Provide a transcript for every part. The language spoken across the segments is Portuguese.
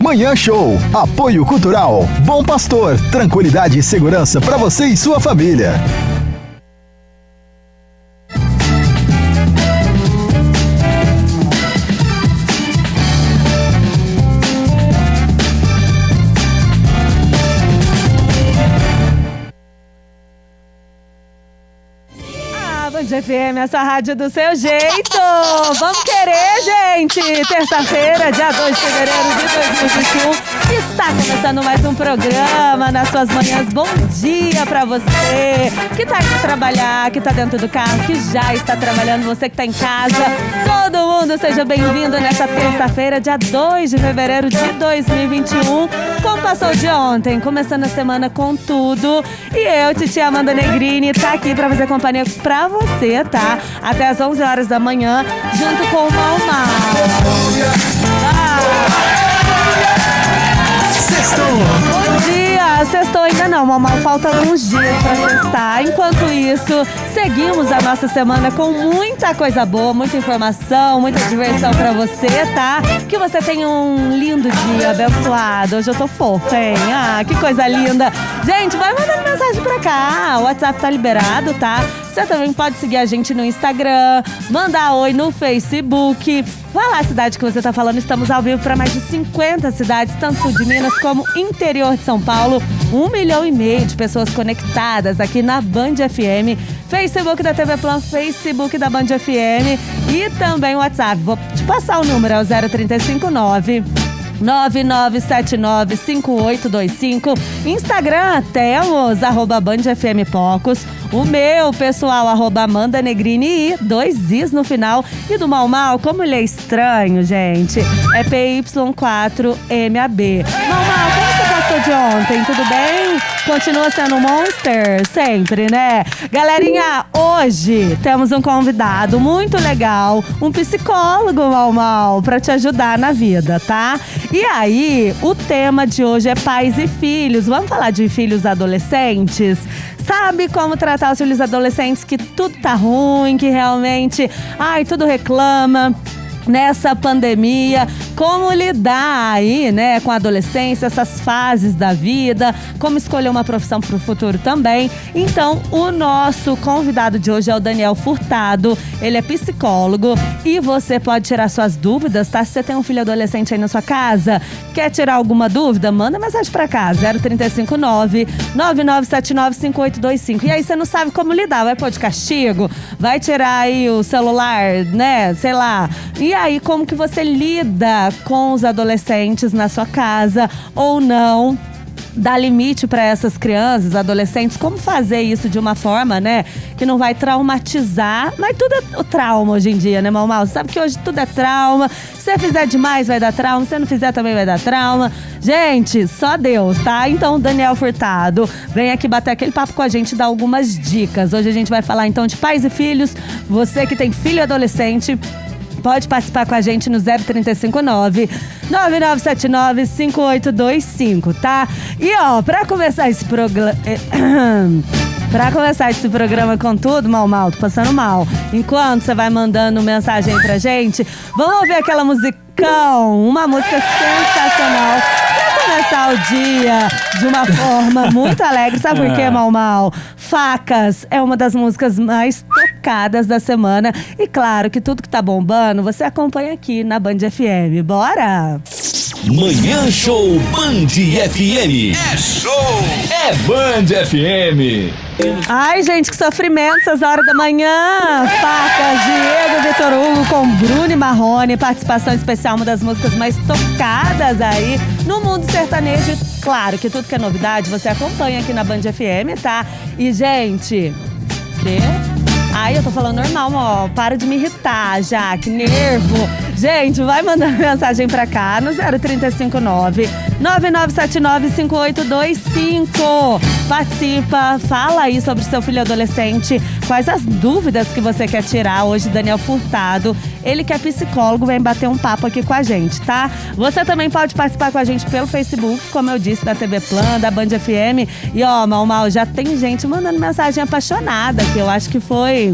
Manhã Show. Apoio Cultural. Bom Pastor. Tranquilidade e segurança para você e sua família. Band FM, essa rádio do seu jeito. Vamos querer, gente! Terça-feira, dia 2 de fevereiro de 2021. Está começando mais um programa nas suas manhãs. Bom dia pra você que tá indo trabalhar, que tá dentro do carro, que já está trabalhando, você que tá em casa. Todo mundo seja bem-vindo nessa terça-feira, dia 2 de fevereiro de 2021. Como passou de ontem, começando a semana com tudo. E eu, titia Amanda Negrini, tá aqui pra fazer companhia pra você, tá? Até às 11 horas da manhã, junto com o Mal Mal. Bom dia! Sextou ainda não, Mal Mal. Faltam uns dias pra sextar. Enquanto isso, seguimos a nossa semana com muita coisa boa, muita informação, muita diversão pra você, tá? Que você tenha um lindo dia, abençoado. Hoje eu tô fofa, hein? Ah, que coisa linda. Gente, vai mandando mensagem pra cá. O WhatsApp tá liberado, tá? Você também pode seguir a gente no Instagram, mandar oi no Facebook. Fala a cidade que você tá falando. Estamos ao vivo para mais de 50 cidades, tanto sul de Minas como interior de São Paulo. 1,5 milhão de pessoas conectadas aqui na Band FM. Facebook da TV Plan, Facebook da Band FM e também o WhatsApp. Vou te passar o número, é o 0359 99795825. Instagram, temos @BandFMPocos. O meu pessoal, @Amanda Negrini, 2 Is no final. E do Mal Mal, como ele é estranho, gente, é PY4MAB. Mal Mal, como você passou de ontem? Tudo bem? Continua sendo um monster? Sempre, né? Galerinha, hoje temos um convidado muito legal, um psicólogo, Mal Mal, pra te ajudar na vida, tá? E aí, o tema de hoje é pais e filhos. Vamos falar de filhos adolescentes? Sabe como tratar os filhos adolescentes que tudo tá ruim, que realmente, tudo reclama nessa pandemia, como lidar aí, né, com a adolescência, essas fases da vida, como escolher uma profissão para o futuro também. Então, o nosso convidado de hoje é o Daniel Furtado, ele é psicólogo e você pode tirar suas dúvidas, tá? Se você tem um filho adolescente aí na sua casa, quer tirar alguma dúvida, manda mensagem pra cá, 0359 9979 5825. E aí você não sabe como lidar, vai pôr de castigo, vai tirar aí o celular, né, sei lá. E aí, como que você lida com os adolescentes na sua casa ou não? Dá limite para essas crianças, adolescentes, como fazer isso de uma forma, né, que não vai traumatizar. Mas tudo é o trauma hoje em dia, né, Mal Mal? Você sabe que hoje tudo é trauma. Se você fizer demais, vai dar trauma. Se você não fizer, também vai dar trauma. Gente, só Deus, tá? Então, Daniel Furtado, vem aqui bater aquele papo com a gente e dar algumas dicas. Hoje a gente vai falar, então, de pais e filhos. Você que tem filho adolescente, pode participar com a gente no 0359 9979 5825, tá? E ó, pra começar esse programa com tudo, Mal Mal, tô passando mal. Enquanto você vai mandando mensagem aí pra gente, vamos ouvir aquela musicão, uma música sensacional pra começar o dia de uma forma muito alegre. Sabe por quê, Mal Mal? Facas é uma das músicas mais tocadas da semana. E claro que tudo que tá bombando, você acompanha aqui na Band FM. Bora! Manhã Show Band FM. É show! É Band FM. Ai, gente, que sofrimento essas horas da manhã. Facas, Diego Vitor Hugo com Bruno e Marrone. Participação especial, uma das músicas mais tocadas aí no mundo sertanejo. Claro que tudo que é novidade, você acompanha aqui na Band FM, tá? E, gente, quê? Ai, eu tô falando normal, ó. Para de me irritar já, que nervo. Gente, vai mandando mensagem pra cá no 0359 9979 5825. Participa, fala aí sobre seu filho adolescente, quais as dúvidas que você quer tirar. Hoje, Daniel Furtado, ele que é psicólogo, vem bater um papo aqui com a gente, tá? Você também pode participar com a gente pelo Facebook, como eu disse, da TV Plan, da Band FM. E ó, Mal Mal, já tem gente mandando mensagem apaixonada, que eu acho que foi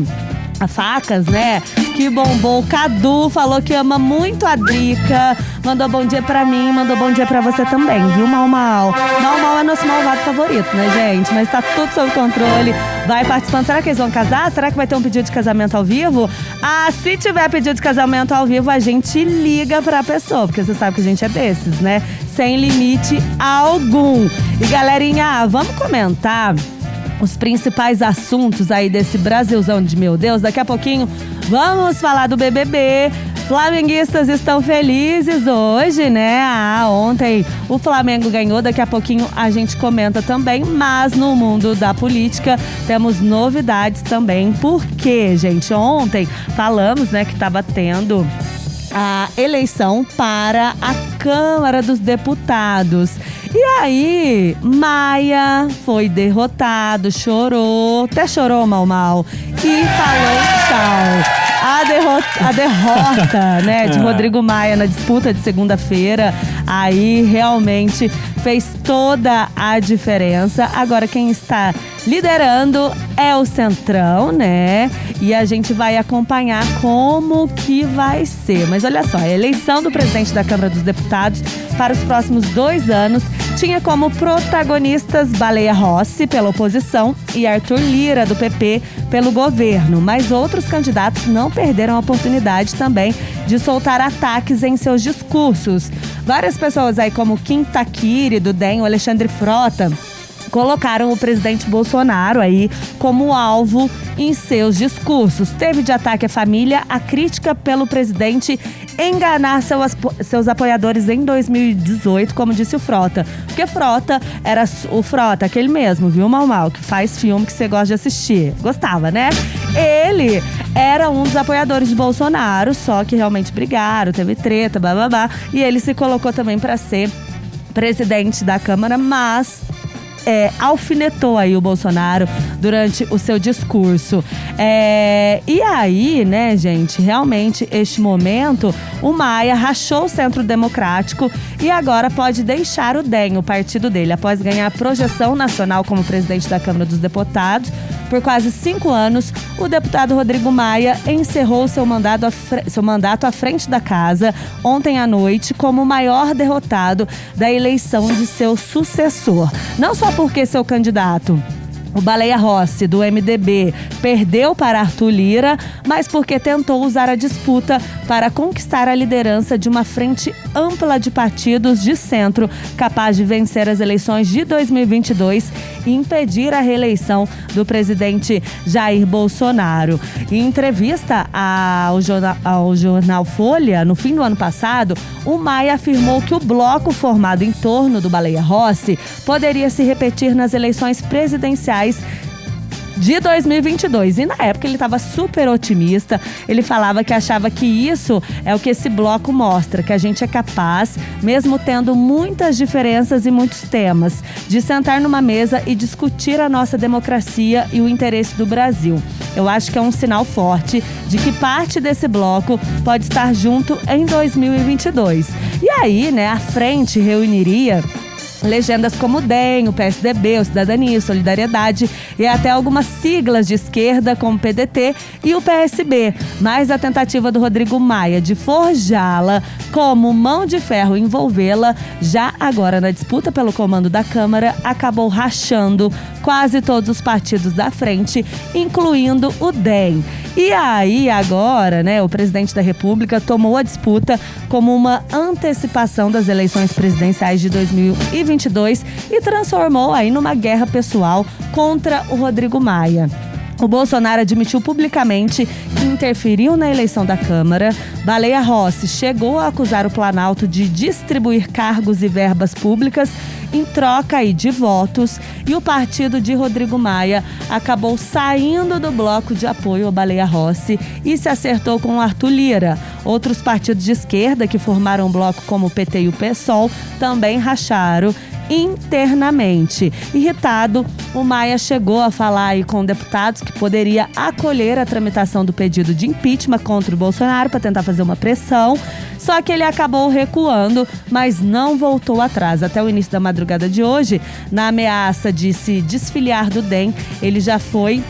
Facas, né? Que bombou. O Cadu falou que ama muito a Drica. Mandou bom dia pra mim, mandou bom dia pra você também, viu, Mal Mal? Mal Mal é nosso malvado favorito, né, gente? Mas tá tudo sob controle. Vai participando. Será que eles vão casar? Será que vai ter um pedido de casamento ao vivo? Ah, se tiver pedido de casamento ao vivo, a gente liga pra pessoa. Porque você sabe que a gente é desses, né? Sem limite algum. E galerinha, vamos comentar os principais assuntos aí desse Brasilzão de meu Deus. Daqui a pouquinho vamos falar do BBB. Flamenguistas estão felizes hoje, né? Ontem o Flamengo ganhou, daqui a pouquinho a gente comenta também. Mas no mundo da política temos novidades também. Porque, gente, ontem falamos, né, que estava tendo a eleição para a Câmara dos Deputados. E aí, Maia foi derrotado, chorou, até chorou mal, e falou tchau. A derrota, né, de Rodrigo Maia na disputa de segunda-feira, aí realmente fez toda a diferença. Agora quem está liderando é o Centrão, né? E a gente vai acompanhar como que vai ser. Mas olha só, a eleição do presidente da Câmara dos Deputados para os próximos 2 anos tinha como protagonistas Baleia Rossi, pela oposição, e Arthur Lira, do PP, pelo governo. Mas outros candidatos não perderam a oportunidade também de soltar ataques em seus discursos. Várias pessoas aí, como Kim Taquiri, do DEM, o Alexandre Frota, colocaram o presidente Bolsonaro aí como alvo em seus discursos. Teve de ataque à família a crítica pelo presidente enganar seus apoiadores em 2018, como disse o Frota. Porque Frota era o Frota, aquele mesmo, viu, Mal, que faz filme que você gosta de assistir. Gostava, né? Ele era um dos apoiadores de Bolsonaro, só que realmente brigaram, teve treta, bababá. E ele se colocou também para ser presidente da Câmara, mas alfinetou aí o Bolsonaro durante o seu discurso. E aí, né, gente, realmente, este momento, o Maia rachou o Centro Democrático e agora pode deixar o DEM, o partido dele, após ganhar a projeção nacional como presidente da Câmara dos Deputados. Por quase 5 anos, o deputado Rodrigo Maia encerrou seu mandato à frente da casa ontem à noite como o maior derrotado da eleição de seu sucessor. Não só porque seu candidato, o Baleia Rossi, do MDB, perdeu para Arthur Lira, mas porque tentou usar a disputa para conquistar a liderança de uma frente ampla de partidos de centro, capaz de vencer as eleições de 2022 e impedir a reeleição do presidente Jair Bolsonaro. Em entrevista ao jornal Folha, no fim do ano passado, o Maia afirmou que o bloco formado em torno do Baleia Rossi poderia se repetir nas eleições presidenciais de 2022. E na época ele estava super otimista. Ele falava que achava que isso é o que esse bloco mostra, que a gente é capaz, mesmo tendo muitas diferenças e muitos temas, de sentar numa mesa e discutir a nossa democracia e o interesse do Brasil. Eu acho que é um sinal forte de que parte desse bloco pode estar junto em 2022. E aí, né, a frente reuniria legendas como o DEM, o PSDB, o Cidadania, Solidariedade e até algumas siglas de esquerda como o PDT e o PSB. Mas a tentativa do Rodrigo Maia de forjá-la como mão de ferro e envolvê-la já agora na disputa pelo comando da Câmara acabou rachando quase todos os partidos da frente, incluindo o DEM. E aí agora, né, o presidente da República tomou a disputa como uma antecipação das eleições presidenciais de 2022 e transformou aí numa guerra pessoal contra o Rodrigo Maia. O Bolsonaro admitiu publicamente que interferiu na eleição da Câmara. Baleia Rossi chegou a acusar o Planalto de distribuir cargos e verbas públicas em troca aí de votos. E o partido de Rodrigo Maia acabou saindo do bloco de apoio ao Baleia Rossi e se acertou com o Arthur Lira. Outros partidos de esquerda que formaram um bloco como o PT e o PSOL também racharam internamente. Irritado, o Maia chegou a falar aí com deputados que poderia acolher a tramitação do pedido de impeachment contra o Bolsonaro para tentar fazer uma pressão, só que ele acabou recuando, mas não voltou atrás. Até o início da madrugada de hoje, na ameaça de se desfiliar do DEM, ele já foi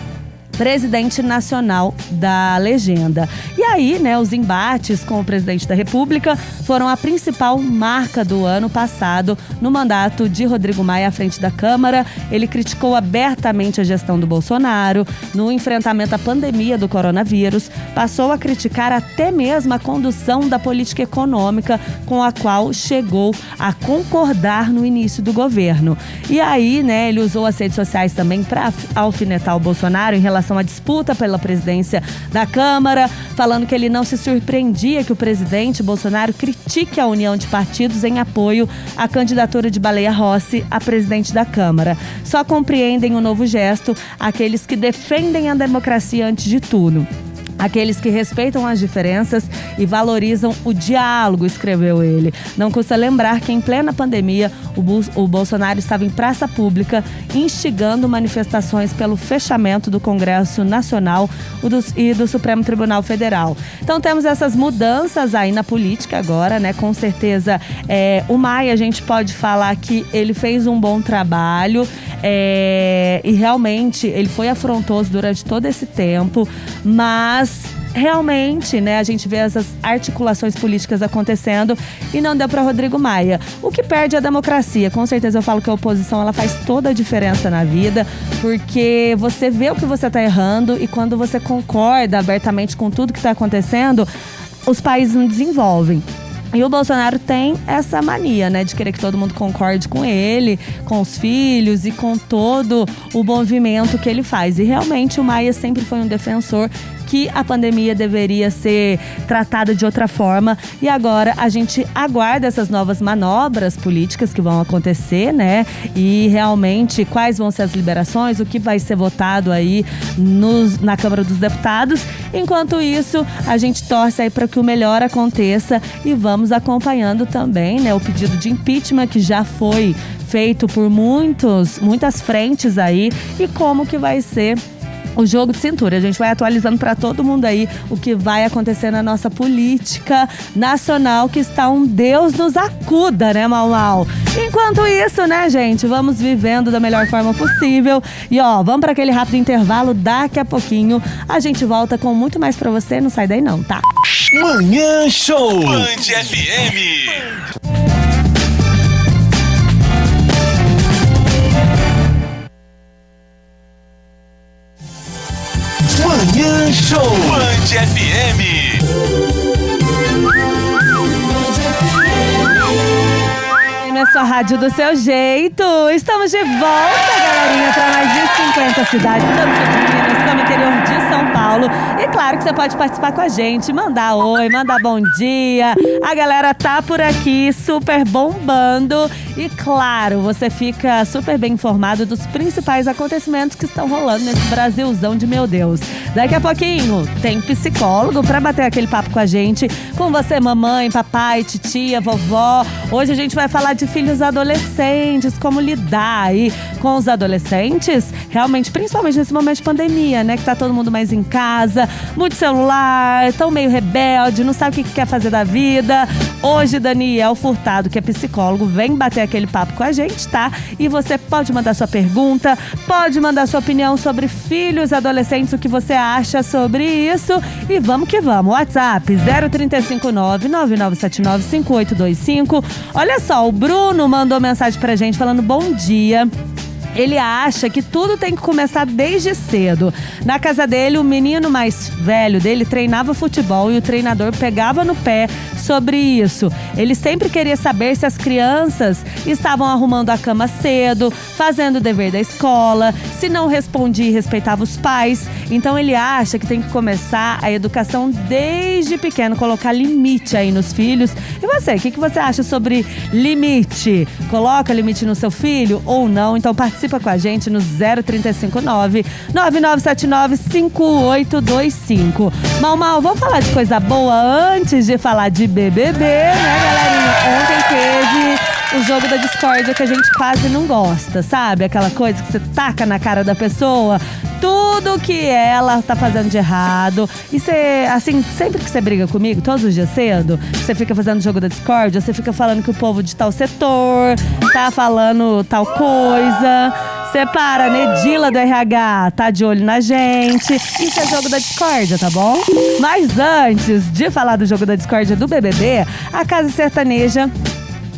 presidente nacional da legenda. E aí, né, os embates com o presidente da República foram a principal marca do ano passado no mandato de Rodrigo Maia à frente da Câmara. Ele criticou abertamente a gestão do Bolsonaro no enfrentamento à pandemia do coronavírus, passou a criticar até mesmo a condução da política econômica com a qual chegou a concordar no início do governo. E aí, né, ele usou as redes sociais também para alfinetar o Bolsonaro em relação à disputa pela presidência da Câmara, falando que ele não se surpreendia que o presidente Bolsonaro critique a união de partidos em apoio à candidatura de Baleia Rossi a presidente da Câmara. Só compreendem o novo gesto aqueles que defendem a democracia antes de tudo. Aqueles que respeitam as diferenças e valorizam o diálogo, escreveu ele. Não custa lembrar que em plena pandemia, o Bolsonaro estava em praça pública instigando manifestações pelo fechamento do Congresso Nacional e do Supremo Tribunal Federal. Então temos essas mudanças aí na política agora, né? Com certeza o Maia, a gente pode falar que ele fez um bom trabalho e realmente ele foi afrontoso durante todo esse tempo, mas realmente, né, a gente vê essas articulações políticas acontecendo e não deu para Rodrigo Maia. O que perde é a democracia. Com certeza eu falo que a oposição ela faz toda a diferença na vida, porque você vê o que você está errando e quando você concorda abertamente com tudo que está acontecendo, os países não desenvolvem. E o Bolsonaro tem essa mania, né, de querer que todo mundo concorde com ele, com os filhos e com todo o movimento que ele faz. E realmente o Maia sempre foi um defensor que a pandemia deveria ser tratada de outra forma. E agora a gente aguarda essas novas manobras políticas que vão acontecer, né? E realmente quais vão ser as liberações, o que vai ser votado aí na Câmara dos Deputados. Enquanto isso, a gente torce aí para que o melhor aconteça e vamos acompanhando também, né, o pedido de impeachment que já foi feito por muitas frentes aí e como que vai ser o jogo de cintura. A gente vai atualizando para todo mundo aí o que vai acontecer na nossa política nacional, que está um Deus nos acuda, né, Mau? Enquanto isso, né, gente, vamos vivendo da melhor forma possível. E vamos para aquele rápido intervalo. Daqui a pouquinho a gente volta com muito mais para você. Não sai daí não, tá? Manhã Show Band FM. Manhã Show Band FM. Na sua rádio do seu jeito. Estamos de volta, galerinha, para mais de 50 cidades, tanto de Minas como interior de São Paulo. E claro que você pode participar com a gente, mandar oi, mandar bom dia. A galera tá por aqui, super bombando. E claro, você fica super bem informado dos principais acontecimentos que estão rolando nesse Brasilzão de meu Deus. Daqui a pouquinho tem psicólogo pra bater aquele papo com a gente, com você, mamãe, papai, titia, vovó. Hoje a gente vai falar de filhos adolescentes, como lidar aí com os adolescentes, realmente, principalmente nesse momento de pandemia, né? Que tá todo mundo mais em casa, muito celular, tão meio rebelde, não sabe o que quer fazer da vida. Hoje, Daniel Furtado, que é psicólogo, vem bater aquele papo com a gente, tá? E você pode mandar sua pergunta, pode mandar sua opinião sobre filhos adolescentes, o que você acha sobre isso. E vamos que vamos. WhatsApp 0359 9979 5825. Olha só, o Bruno mandou mensagem pra gente falando bom dia. Ele acha que tudo tem que começar desde cedo. Na casa dele, o menino mais velho dele treinava futebol e o treinador pegava no pé sobre isso. Ele sempre queria saber se as crianças estavam arrumando a cama cedo, fazendo o dever da escola, se não respondia e respeitava os pais. Então ele acha que tem que começar a educação desde pequeno, colocar limite aí nos filhos. E você, o que você acha sobre limite? Coloca limite no seu filho ou não? Então participa com a gente no 0359 9979 5825. Mal, vamos falar de coisa boa antes de falar de BBB, né, galerinha? Ontem teve o jogo da discórdia que a gente quase não gosta, sabe? Aquela coisa que você taca na cara da pessoa tudo que ela tá fazendo de errado. E você, assim, sempre que você briga comigo, todos os dias cedo, você fica fazendo o jogo da discórdia, você fica falando que o povo de tal setor tá falando tal coisa. Separa, Nedila do RH, tá de olho na gente. Isso é jogo da discórdia, tá bom? Mas antes de falar do jogo da discórdia do BBB, a Casa Sertaneja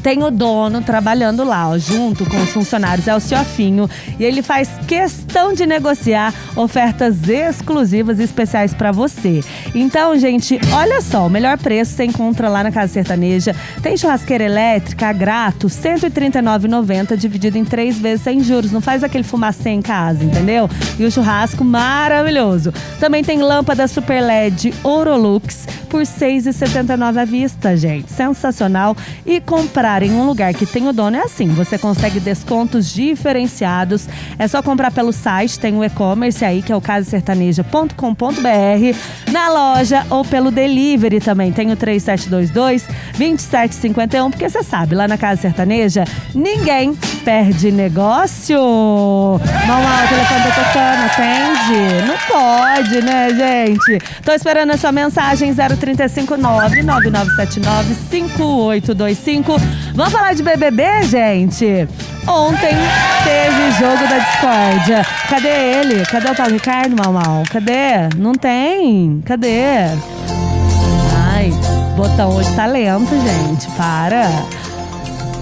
tem o dono trabalhando lá, ó, junto com os funcionários, é o Ciofinho. E ele faz questão de negociar ofertas exclusivas e especiais pra você. Então, gente, olha só, o melhor preço você encontra lá na Casa Sertaneja. Tem churrasqueira elétrica, Grato, R$ 139,90, dividido em 3 vezes sem juros. Não faz aquele fumacê em casa, entendeu? E o churrasco maravilhoso. Também tem lâmpada Super LED Orolux por R$ 6,79 à vista, gente. Sensacional. E comprar em um lugar que tem o dono é assim, você consegue descontos diferenciados. É só comprar pelo site, tem o e-commerce aí, que é o casasertaneja.com.br, na loja ou pelo delivery também. Tem o 3722-2751, porque você sabe, lá na Casa Sertaneja, ninguém perde negócio. Mão alta, o telefone tá tocando, atende? Não pode, né, gente? Tô esperando a sua mensagem, 0359-9979-5825. Vamos falar de BBB, gente? Ontem teve jogo da discórdia. Cadê ele? Cadê o Paulo Ricardo, Mal? Cadê? Não tem? Cadê? Ai, botão de talento, gente. Para.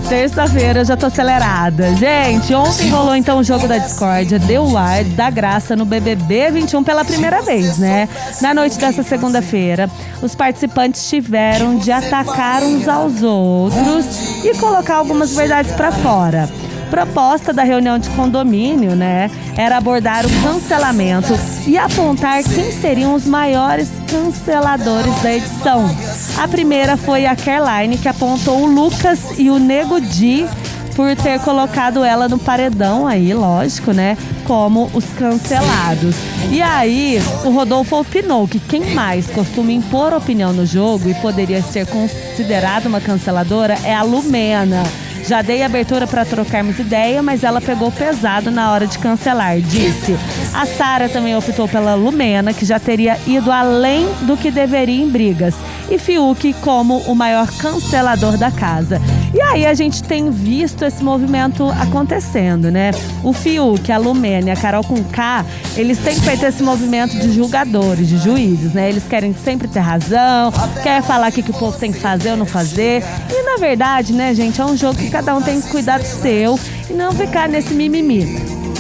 Terça-feira eu já tô acelerada. Gente, ontem rolou então o jogo da discórdia, deu o ar da graça no BBB 21 pela primeira vez, né? Na noite dessa segunda-feira, os participantes tiveram de atacar uns aos outros e colocar algumas verdades pra fora. Proposta da reunião de condomínio, né, era abordar o cancelamento e apontar quem seriam os maiores canceladores da edição. A primeira foi a Caroline, que apontou o Lucas e o Nego Di por ter colocado ela no paredão aí, lógico, né, como os cancelados. E aí, o Rodolfo opinou que quem mais costuma impor opinião no jogo e poderia ser considerada uma canceladora é a Lumena. Já dei abertura para trocarmos ideia, mas ela pegou pesado na hora de cancelar, disse. A Sara também optou pela Lumena, que já teria ido além do que deveria em brigas. E Fiuk como o maior cancelador da casa. E aí a gente tem visto esse movimento acontecendo, né? O Fiuk, a Lumena e a Carol com K, eles têm feito esse movimento de julgadores, de juízes, né? Eles querem sempre ter razão, querem falar o que o povo tem que fazer ou não fazer. E na verdade, né, gente, é um jogo que cada um tem que cuidar do seu e não ficar nesse mimimi.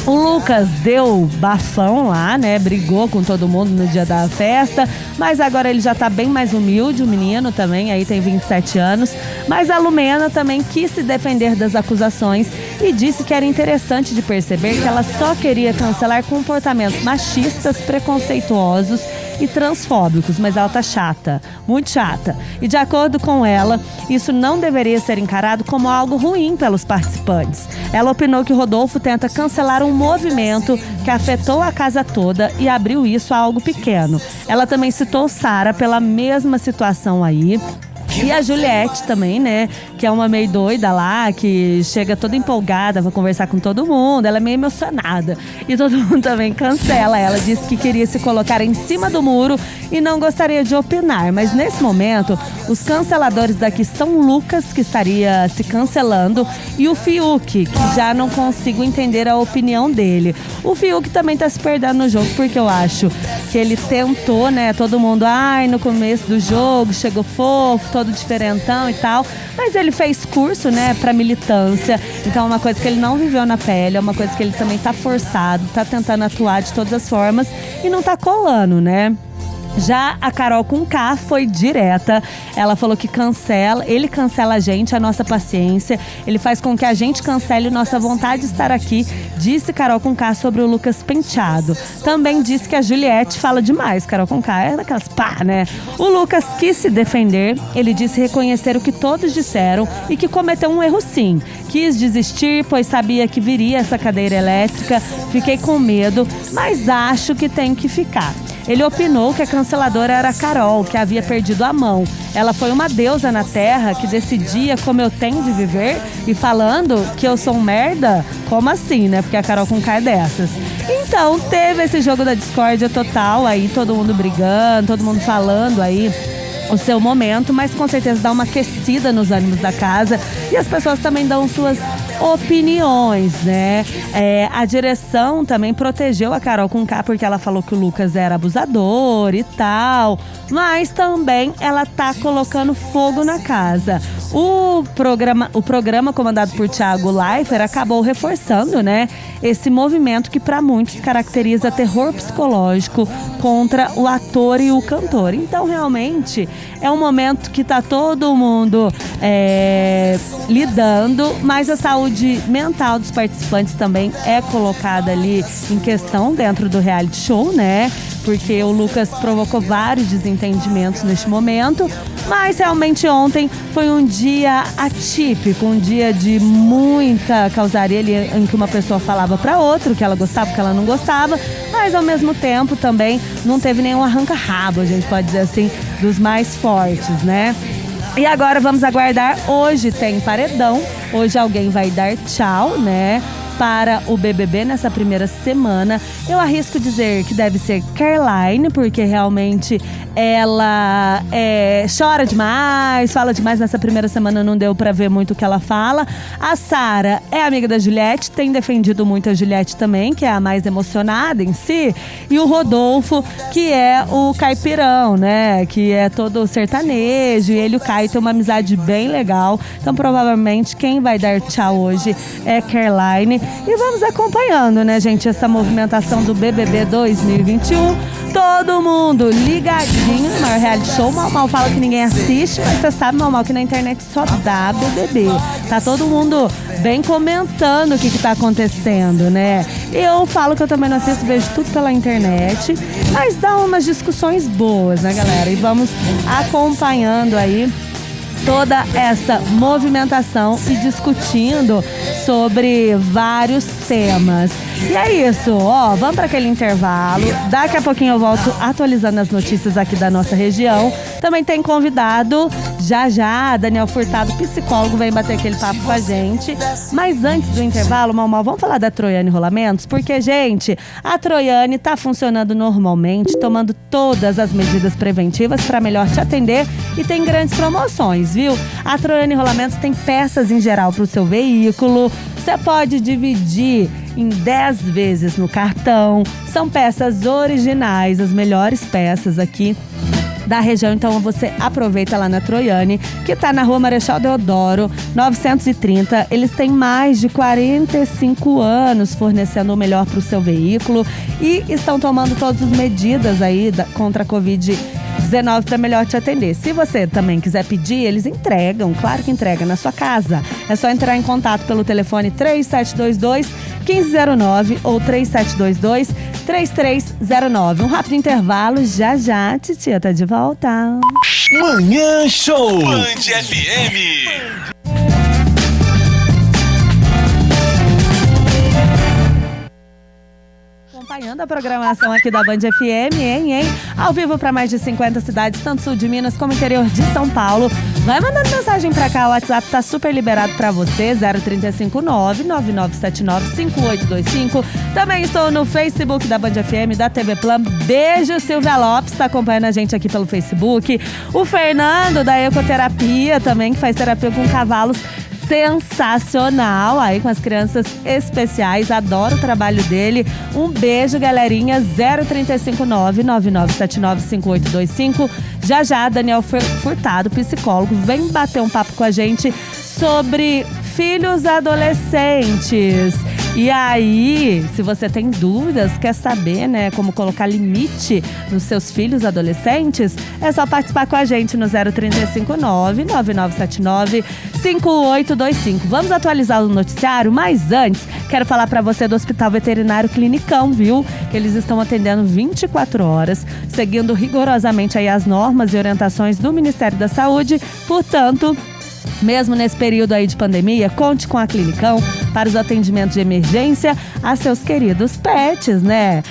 O Lucas deu bafão lá, né? Brigou com todo mundo no dia da festa, mas agora ele já tá bem mais humilde, o menino também, aí tem 27 anos. Mas a Lumena também quis se defender das acusações e disse que era interessante de perceber que ela só queria cancelar comportamentos machistas, preconceituosos e transfóbicos, mas ela tá chata, muito chata. E de acordo com ela, isso não deveria ser encarado como algo ruim pelos participantes. Ela opinou que o Rodolfo tenta cancelar um movimento que afetou a casa toda e abriu isso a algo pequeno. Ela também citou Sara pela mesma situação aí. E a Juliette também, né, que é uma meio doida lá, que chega toda empolgada, vai conversar com todo mundo, ela é meio emocionada. E todo mundo também cancela ela, disse que queria se colocar em cima do muro e não gostaria de opinar. Mas nesse momento, os canceladores daqui são o Lucas, que estaria se cancelando, e o Fiuk, que já não consigo entender a opinião dele. O Fiuk também tá se perdendo no jogo, porque eu acho que ele tentou, né, todo mundo, no começo do jogo, chegou fofo, todo diferentão e tal, mas ele fez curso, né, pra militância, então é uma coisa que ele não viveu na pele, é uma coisa que ele também tá forçado, tá tentando atuar de todas as formas e não tá colando, né? Já a Carol com K foi direta. Ela falou que ele cancela a gente, a nossa paciência. Ele faz com que a gente cancele nossa vontade de estar aqui, disse Carol com K sobre o Lucas Penteado. Também disse que a Juliette fala demais. Carol com K é daquelas né? O Lucas quis se defender. Ele disse reconhecer o que todos disseram e que cometeu um erro sim. Quis desistir, pois sabia que viria essa cadeira elétrica. Fiquei com medo, mas acho que tem que ficar. Ele opinou que a canceladora era a Carol, que havia perdido a mão. Ela foi uma deusa na terra que decidia como eu tenho de viver e falando que eu sou um merda? Como assim, né? Porque a Carol com K é dessas. Então, teve esse jogo da discórdia total aí, todo mundo brigando, todo mundo falando aí o seu momento, mas com certeza dá uma aquecida nos ânimos da casa e as pessoas também dão suas opiniões, né? A direção também protegeu a Carol Conká porque ela falou que o Lucas era abusador e tal, mas também ela tá colocando fogo na casa. O programa comandado por Thiago Leifert acabou reforçando, né, esse movimento que para muitos caracteriza terror psicológico contra o ator e o cantor. Então, realmente, é um momento que tá todo mundo lidando, mas a saúde mental dos participantes também é colocada ali em questão dentro do reality show, né? Porque o Lucas provocou vários desentendimentos neste momento, mas realmente ontem foi um dia atípico, um dia de muita causaria ali, em que uma pessoa falava para outra que ela gostava, que ela não gostava, mas ao mesmo tempo também não teve nenhum arranca-rabo, a gente pode dizer assim, dos mais fortes, né? E agora vamos aguardar, hoje tem paredão, hoje alguém vai dar tchau, né, para o BBB nessa primeira semana. Eu arrisco dizer que deve ser Caroline, porque realmente ela chora demais, fala demais. Nessa primeira semana não deu pra ver muito o que ela fala. A Sara é amiga da Juliette, tem defendido muito a Juliette também, que é a mais emocionada em si. E o Rodolfo, que é o caipirão, né, que é todo sertanejo. E ele e o Caio têm uma amizade bem legal. Então provavelmente quem vai dar tchau hoje é Caroline. E vamos acompanhando, né, gente, essa movimentação do BBB 2021. Todo mundo ligadinho no maior reality show. Mal fala que ninguém assiste, mas você sabe, Mal, que na internet só dá BBB. Tá todo mundo bem comentando o que tá acontecendo, né? Eu falo que eu também não assisto, vejo tudo pela internet, mas dá umas discussões boas, né, galera? E vamos acompanhando aí toda essa movimentação e discutindo sobre vários temas. E é isso, ó, vamos para aquele intervalo. Daqui a pouquinho eu volto atualizando as notícias aqui da nossa região. Também tem convidado, já, Daniel Furtado, psicólogo, vem bater aquele papo com a gente. Mas antes do intervalo, Mal, vamos falar da Troiane Rolamentos? Porque, gente, a Troiane tá funcionando normalmente, tomando todas as medidas preventivas para melhor te atender e tem grandes promoções, viu? A Troiane Rolamentos tem peças em geral para o seu veículo. Você pode dividir em 10 vezes no cartão. São peças originais, as melhores peças aqui da região. Então você aproveita lá na Troiane, que tá na Rua Marechal Deodoro 930. Eles têm mais de 45 anos fornecendo o melhor para o seu veículo e estão tomando todas as medidas aí contra a Covid-19 para melhor te atender. Se você também quiser pedir, eles entregam, claro que entrega na sua casa. É só entrar em contato pelo telefone 3722-1509 ou 3722-3309. Um rápido intervalo, já, titia tá de volta. Manhã Show Band FM. Acompanhando a programação aqui da Band FM, hein? Ao vivo para mais de 50 cidades, tanto sul de Minas como interior de São Paulo. Vai mandando mensagem pra cá, o WhatsApp tá super liberado pra você, 0359-9979-5825. Também estou no Facebook da Band FM, da TV Plan. Beijo, Silvia Lopes, tá acompanhando a gente aqui pelo Facebook. O Fernando, da Ecoterapia, também, que faz terapia com cavalos. Sensacional, aí com as crianças especiais, adoro o trabalho dele. Um beijo, galerinha. 0359-9979-5825. Já, Daniel Furtado, psicólogo, vem bater um papo com a gente sobre filhos adolescentes. E aí, se você tem dúvidas, quer saber, né, como colocar limite nos seus filhos adolescentes, é só participar com a gente no 0359-9979-5825. Vamos atualizar o noticiário, mas antes, quero falar pra você do Hospital Veterinário Clinicão, viu? Que eles estão atendendo 24 horas, seguindo rigorosamente aí as normas e orientações do Ministério da Saúde. Portanto, mesmo nesse período aí de pandemia, conte com a Clinicão para os atendimentos de emergência a seus queridos pets, né?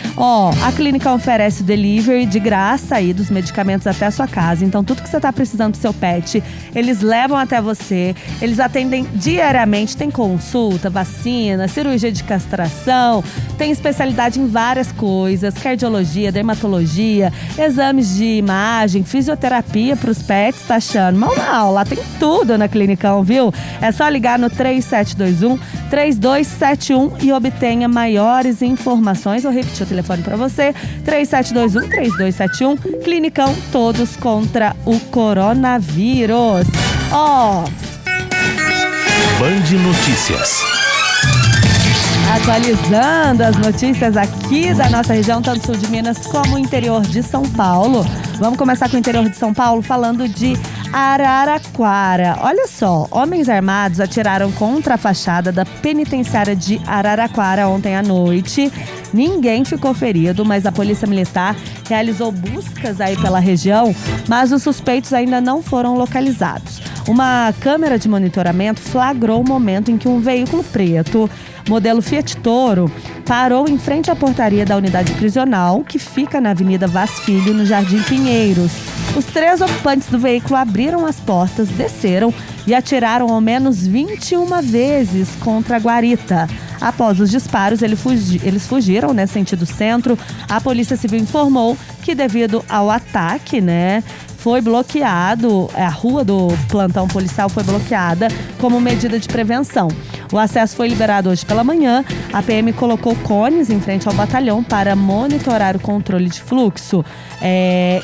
A Clinicão oferece delivery de graça aí dos medicamentos até a sua casa. Então, tudo que você tá precisando do seu pet, eles levam até você. Eles atendem diariamente, tem consulta, vacina, cirurgia de castração, tem especialidade em várias coisas, cardiologia, dermatologia, exames de imagem, fisioterapia para os pets, tá achando? Mal, lá tem tudo, né? na Clinicão, viu? É só ligar no 3721-3271 e obtenha maiores informações. Vou repetir o telefone para você, 3721-3271. Clinicão, todos contra o coronavírus. Band Notícias. Atualizando as notícias aqui da nossa região, tanto sul de Minas como o interior de São Paulo. Vamos começar com o interior de São Paulo falando de Araraquara. Olha só, homens armados atiraram contra a fachada da penitenciária de Araraquara ontem à noite. Ninguém ficou ferido, mas a Polícia Militar realizou buscas aí pela região, mas os suspeitos ainda não foram localizados. Uma câmera de monitoramento flagrou o momento em que um veículo preto, modelo Fiat Toro, parou em frente à portaria da unidade prisional, que fica na Avenida Vaz Filho, no Jardim Pinheiros. Os 3 ocupantes do veículo abriram as portas, desceram e atiraram ao menos 21 vezes contra a guarita. Após os disparos, eles fugiram, né, sentido centro. A Polícia Civil informou que devido ao ataque, né, foi bloqueado, a rua do plantão policial foi bloqueada como medida de prevenção. O acesso foi liberado hoje pela manhã. A PM colocou cones em frente ao batalhão para monitorar o controle de fluxo.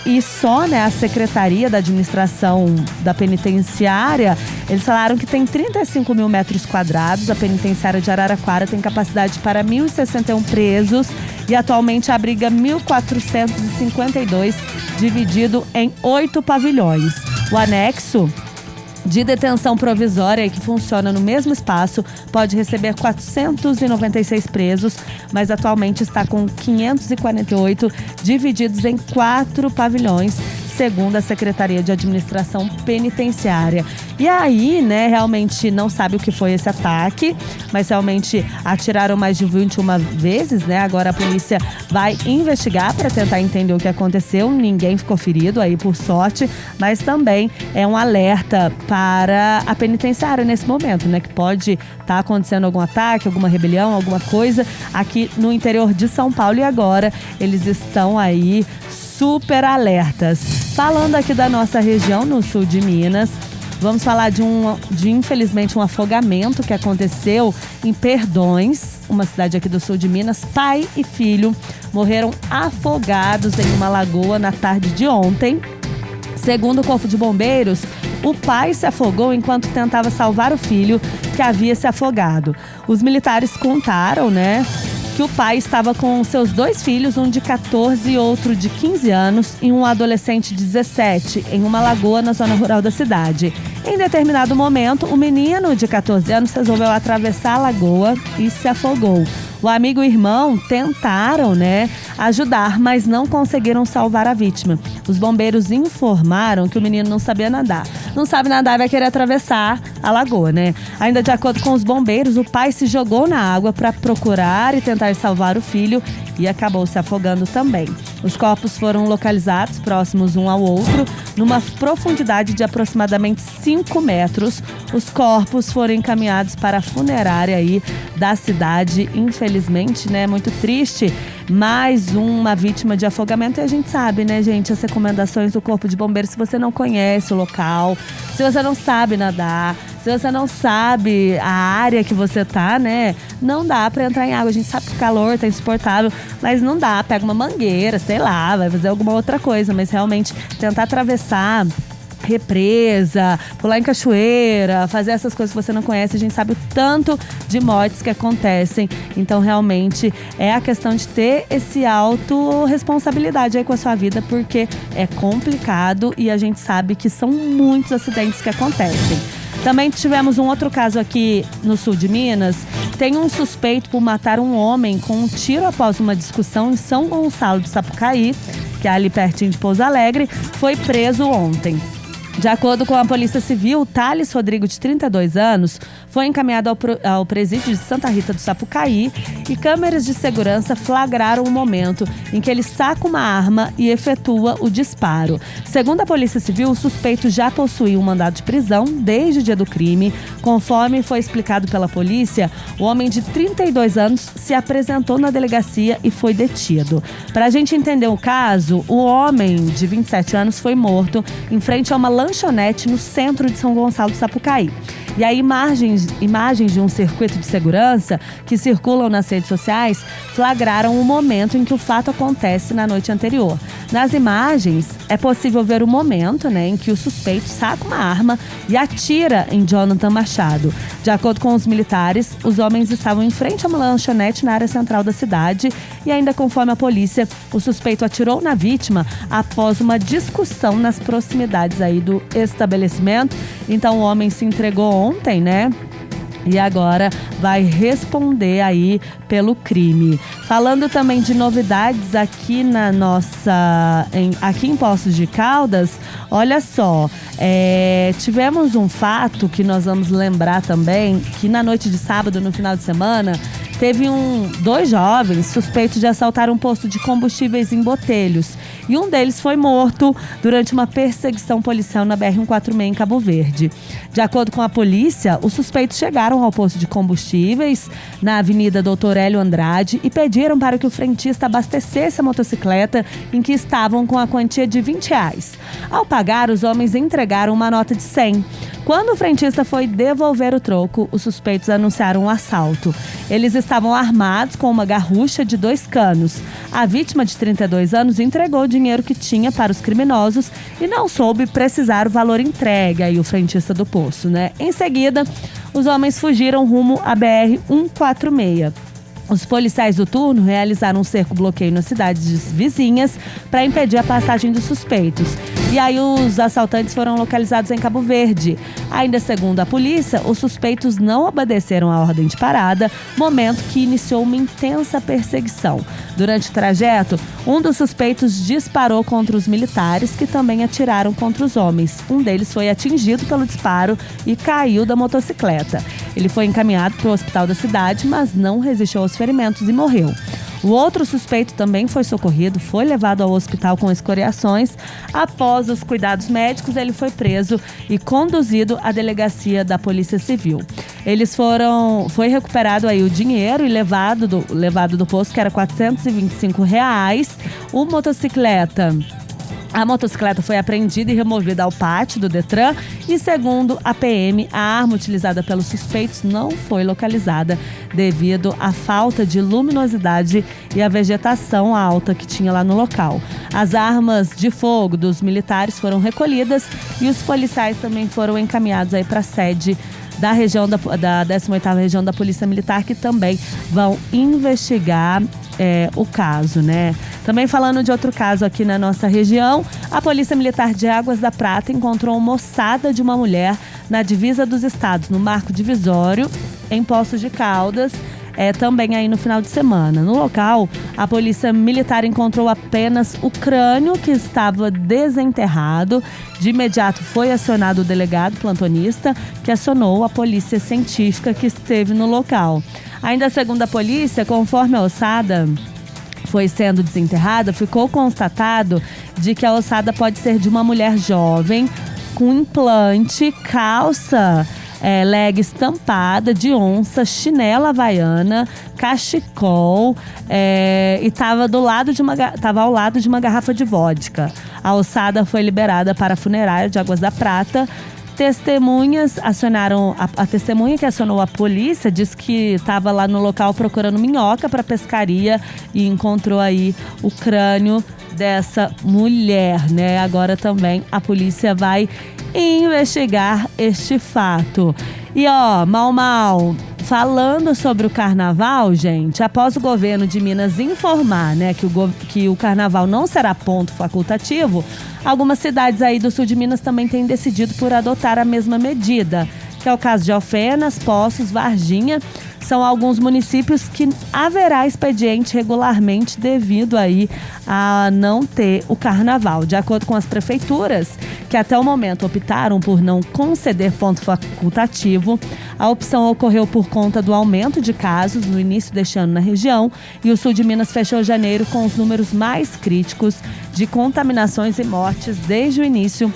E só, né, a Secretaria da Administração da Penitenciária, eles falaram que tem 35 mil metros quadrados. A penitenciária de Araraquara tem capacidade para 1.061 presos e atualmente abriga 1.452, dividido em 8 pavilhões. O anexo de detenção provisória, que funciona no mesmo espaço, pode receber 496 presos, mas atualmente está com 548 divididos em 4 pavilhões, segundo a Secretaria de Administração Penitenciária. E aí, né, realmente não sabe o que foi esse ataque, mas realmente atiraram mais de 21 vezes, né? Agora a polícia vai investigar para tentar entender o que aconteceu. Ninguém ficou ferido aí, por sorte, mas também é um alerta para a penitenciária nesse momento, né? Que pode estar acontecendo algum ataque, alguma rebelião, alguma coisa aqui no interior de São Paulo, e agora eles estão aí super alertas. Falando aqui da nossa região, no sul de Minas, vamos falar de infelizmente, um afogamento que aconteceu em Perdões, uma cidade aqui do sul de Minas. Pai e filho morreram afogados em uma lagoa na tarde de ontem. Segundo o Corpo de Bombeiros, o pai se afogou enquanto tentava salvar o filho, que havia se afogado. Os militares contaram, né, que o pai estava com seus 2 filhos, um de 14 e outro de 15 anos, e um adolescente de 17, em uma lagoa na zona rural da cidade. Em determinado momento, o menino de 14 anos resolveu atravessar a lagoa e se afogou. O amigo e o irmão tentaram, né, ajudar, mas não conseguiram salvar a vítima. Os bombeiros informaram que o menino não sabia nadar. Não sabe nadar e vai querer atravessar a lagoa, né? Ainda de acordo com os bombeiros, o pai se jogou na água para procurar e tentar salvar o filho e acabou se afogando também. Os corpos foram localizados próximos um ao outro, numa profundidade de aproximadamente 5 metros. Os corpos foram encaminhados para a funerária aí da cidade. Infelizmente, né, muito triste, mais uma vítima de afogamento. E a gente sabe, né, gente, as recomendações do Corpo de Bombeiros, se você não conhece o local, se você não sabe nadar, se você não sabe a área que você tá, né, não dá pra entrar em água. A gente sabe que o calor tá insuportável, mas não dá. Pega uma mangueira, sei lá, vai fazer alguma outra coisa, mas realmente tentar atravessar represa, pular em cachoeira, fazer essas coisas que você não conhece, a gente sabe o tanto de mortes que acontecem. Então, realmente, é a questão de ter esse autorresponsabilidade aí com a sua vida, porque é complicado e a gente sabe que são muitos acidentes que acontecem. Também tivemos um outro caso aqui no sul de Minas. Tem um suspeito por matar um homem com um tiro após uma discussão em São Gonçalo do Sapucaí, que é ali pertinho de Pouso Alegre, foi preso ontem. De acordo com a Polícia Civil, Thales Rodrigo, de 32 anos, foi encaminhado ao presídio de Santa Rita do Sapucaí e câmeras de segurança flagraram o momento em que ele saca uma arma e efetua o disparo. Segundo a Polícia Civil, o suspeito já possuía um mandado de prisão desde o dia do crime. Conforme foi explicado pela polícia, o homem de 32 anos se apresentou na delegacia e foi detido. Para a gente entender o caso, o homem de 27 anos foi morto em frente a uma lanchonete lanchonete no centro de São Gonçalo do Sapucaí. E aí, imagens de um circuito de segurança que circulam nas redes sociais flagraram o momento em que o fato acontece na noite anterior. Nas imagens, é possível ver o momento, né, em que o suspeito saca uma arma e atira em Jonathan Machado. De acordo com os militares, os homens estavam em frente a uma lanchonete na área central da cidade e ainda conforme a polícia, o suspeito atirou na vítima após uma discussão nas proximidades aí do estabelecimento. Então o homem se entregou ontem, né? E agora vai responder aí pelo crime. Falando também de novidades aqui na aqui em Poços de Caldas, olha só, tivemos um fato que nós vamos lembrar também, que na noite de sábado, no final de semana, teve dois jovens suspeitos de assaltar um posto de combustíveis em Botelhos. E um deles foi morto durante uma perseguição policial na BR-146 em Cabo Verde. De acordo com a polícia, os suspeitos chegaram ao posto de combustíveis na Avenida Doutor Hélio Andrade e pediram para que o frentista abastecesse a motocicleta em que estavam com a quantia de R$20. Ao pagar, os homens entregaram uma nota de 100. Quando o frentista foi devolver o troco, os suspeitos anunciaram um assalto. Eles estavam armados com uma garrucha de 2 canos. A vítima, de 32 anos, entregou o dinheiro que tinha para os criminosos e não soube precisar o valor entregue, aí o frentista do posto, né? Em seguida, os homens fugiram rumo à BR-146. Os policiais do turno realizaram um cerco-bloqueio nas cidades vizinhas para impedir a passagem dos suspeitos. E aí os assaltantes foram localizados em Cabo Verde. Ainda segundo a polícia, os suspeitos não obedeceram à ordem de parada, momento que iniciou uma intensa perseguição. Durante o trajeto, um dos suspeitos disparou contra os militares, que também atiraram contra os homens. Um deles foi atingido pelo disparo e caiu da motocicleta. Ele foi encaminhado para o hospital da cidade, mas não resistiu aos ferimentos e morreu. O outro suspeito também foi socorrido, foi levado ao hospital com escoriações. Após os cuidados médicos, ele foi preso e conduzido à delegacia da Polícia Civil. Foi recuperado aí o dinheiro e levado do posto, que era R$425. A motocicleta foi apreendida e removida ao pátio do Detran e, segundo a PM, a arma utilizada pelos suspeitos não foi localizada devido à falta de luminosidade e à vegetação alta que tinha lá no local. As armas de fogo dos militares foram recolhidas e os policiais também foram encaminhados aí para a sede da 18ª Região da Polícia Militar, que também vão investigar o caso, né? Também falando de outro caso aqui na nossa região, a Polícia Militar de Águas da Prata encontrou uma ossada de uma mulher na divisa dos estados, no Marco Divisório, em Poços de Caldas, também aí no final de semana. No local, a Polícia Militar encontrou apenas o crânio, que estava desenterrado. De imediato foi acionado o delegado plantonista, que acionou a polícia científica que esteve no local. Ainda segundo a polícia, conforme a ossada foi sendo desenterrada, ficou constatado de que a ossada pode ser de uma mulher jovem, com implante, calça leg estampada de onça, chinela havaiana, cachecol e estava ao lado de uma garrafa de vodka. A ossada foi liberada para a funerária de Águas da Prata. Testemunhas acionaram, a testemunha que acionou a polícia disse que estava lá no local procurando minhoca para pescaria e encontrou aí o crânio dessa mulher, né? Agora também a polícia vai investigar este fato. E mal, falando sobre o carnaval, gente, após o governo de Minas informar, né, que o carnaval não será ponto facultativo, algumas cidades aí do sul de Minas também têm decidido por adotar a mesma medida, que é o caso de Alfenas, Poços, Varginha. São alguns municípios que haverá expediente regularmente devido aí a não ter o carnaval. De acordo com as prefeituras, que até o momento optaram por não conceder ponto facultativo, a opção ocorreu por conta do aumento de casos no início deste ano na região, e o sul de Minas fechou janeiro com os números mais críticos de contaminações e mortes desde o início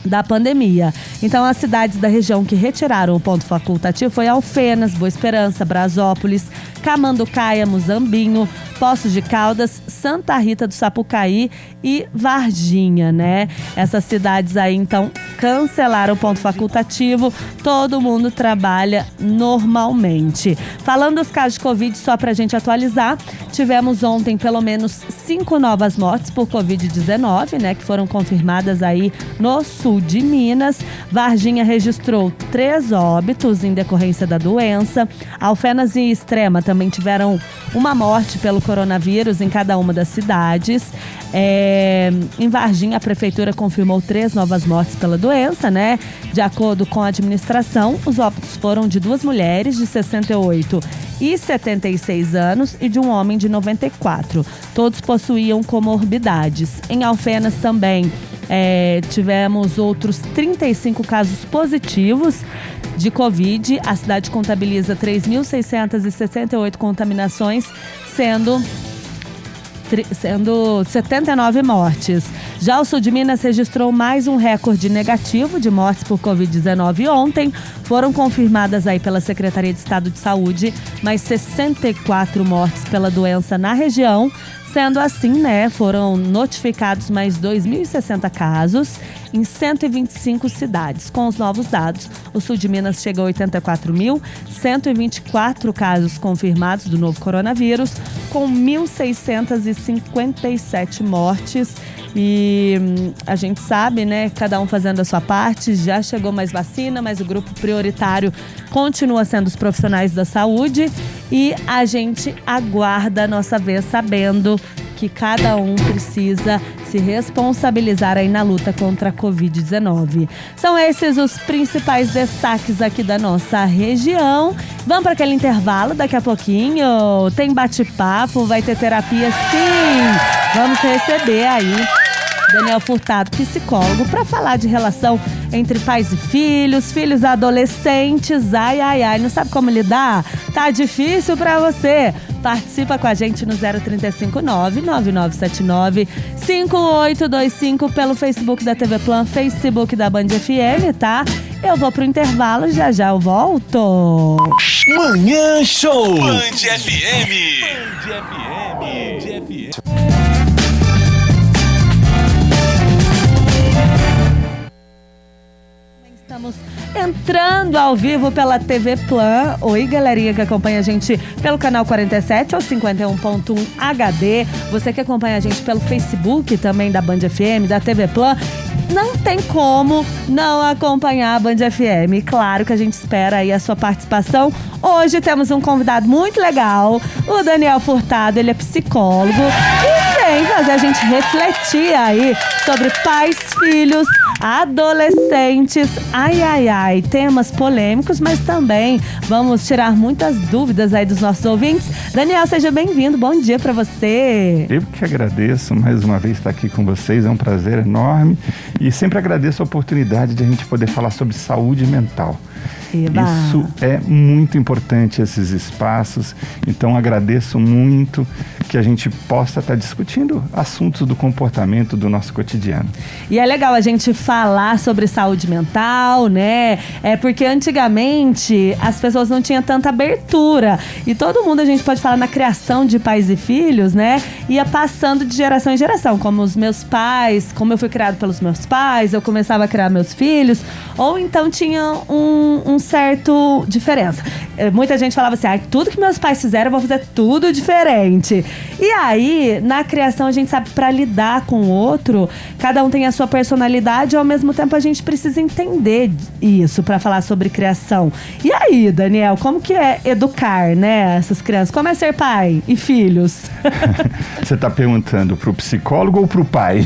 da pandemia. Então, as cidades da região que retiraram o ponto facultativo foi Alfenas, Boa Esperança, Brasópolis, Camanducaia, Muzambinho, Poços de Caldas, Santa Rita do Sapucaí e Varginha, né? Essas cidades aí, então, cancelaram o ponto facultativo. Todo mundo trabalha normalmente. Falando dos casos de Covid, só pra gente atualizar, tivemos ontem pelo menos 5 novas mortes por Covid-19, né? Que foram confirmadas aí no sul de Minas. Varginha registrou 3 óbitos em decorrência da doença. Alfenas e Extrema também tiveram uma morte pelo coronavírus em cada uma das cidades. Em Varginha, a prefeitura confirmou 3 novas mortes pela doença, né? De acordo com a administração, os óbitos foram de 2 mulheres de 68 e 76 anos e de um homem de 94. Todos possuíam comorbidades. Em Alfenas também tivemos outros 35 casos positivos de Covid. A cidade contabiliza 3.668 contaminações, sendo 79 mortes. Já o sul de Minas registrou mais um recorde negativo de mortes por Covid-19 ontem. Foram confirmadas aí pela Secretaria de Estado de Saúde mais 64 mortes pela doença na região. Sendo assim, né, foram notificados mais 2.060 casos em 125 cidades. Com os novos dados, o sul de Minas chega a 84.124 casos confirmados do novo coronavírus, com 1.657 mortes. E a gente sabe, né, cada um fazendo a sua parte, já chegou mais vacina, mas o grupo prioritário continua sendo os profissionais da saúde e a gente aguarda a nossa vez sabendo que cada um precisa se responsabilizar aí na luta contra a Covid-19. São esses os principais destaques aqui da nossa região. Vamos para aquele intervalo daqui a pouquinho. Tem bate-papo, vai ter terapia, sim! Vamos receber aí Daniel Furtado, psicólogo, para falar de relação entre pais e filhos, filhos adolescentes. Ai, ai, ai, não sabe como lidar? Tá difícil para você? Participa com a gente no 035-99979-5825 pelo Facebook da TV Plan, Facebook da Band FM, tá? Eu vou pro intervalo, já já eu volto. Manhã Show. Band FM. Band FM. Estamos entrando ao vivo pela TV Plan. Oi, galerinha que acompanha a gente pelo canal 47 ou 51.1 HD. Você que acompanha a gente pelo Facebook também da Band FM, da TV Plan. Não tem como não acompanhar a Band FM. Claro que a gente espera aí a sua participação. Hoje temos um convidado muito legal, o Daniel Furtado. Ele é psicólogo e vem fazer a gente refletir aí sobre pais, filhos, adolescentes. Ai, ai, ai, temas polêmicos, mas também vamos tirar muitas dúvidas aí dos nossos ouvintes. Daniel, seja bem-vindo, bom dia pra você. Eu que agradeço mais uma vez estar aqui com vocês, é um prazer enorme e sempre agradeço a oportunidade de a gente poder falar sobre saúde mental. Eba. Isso é muito importante, esses espaços, então agradeço muito que a gente possa estar discutindo assuntos do comportamento do nosso cotidiano. E é legal a gente falar sobre saúde mental, né? Porque antigamente as pessoas não tinham tanta abertura e todo mundo, a gente pode falar na criação de pais e filhos, né? Ia passando de geração em geração, como os meus pais, como eu fui criado pelos meus pais, eu começava a criar meus filhos, ou então tinha um certo diferença. Muita gente falava assim, tudo que meus pais fizeram eu vou fazer tudo diferente. E aí, na criação, a gente sabe, para lidar com o outro, cada um tem a sua personalidade e ao mesmo tempo a gente precisa entender isso para falar sobre criação. E aí, Daniel, como que é educar, né, essas crianças? Como é ser pai e filhos? Você está perguntando pro psicólogo ou pro pai?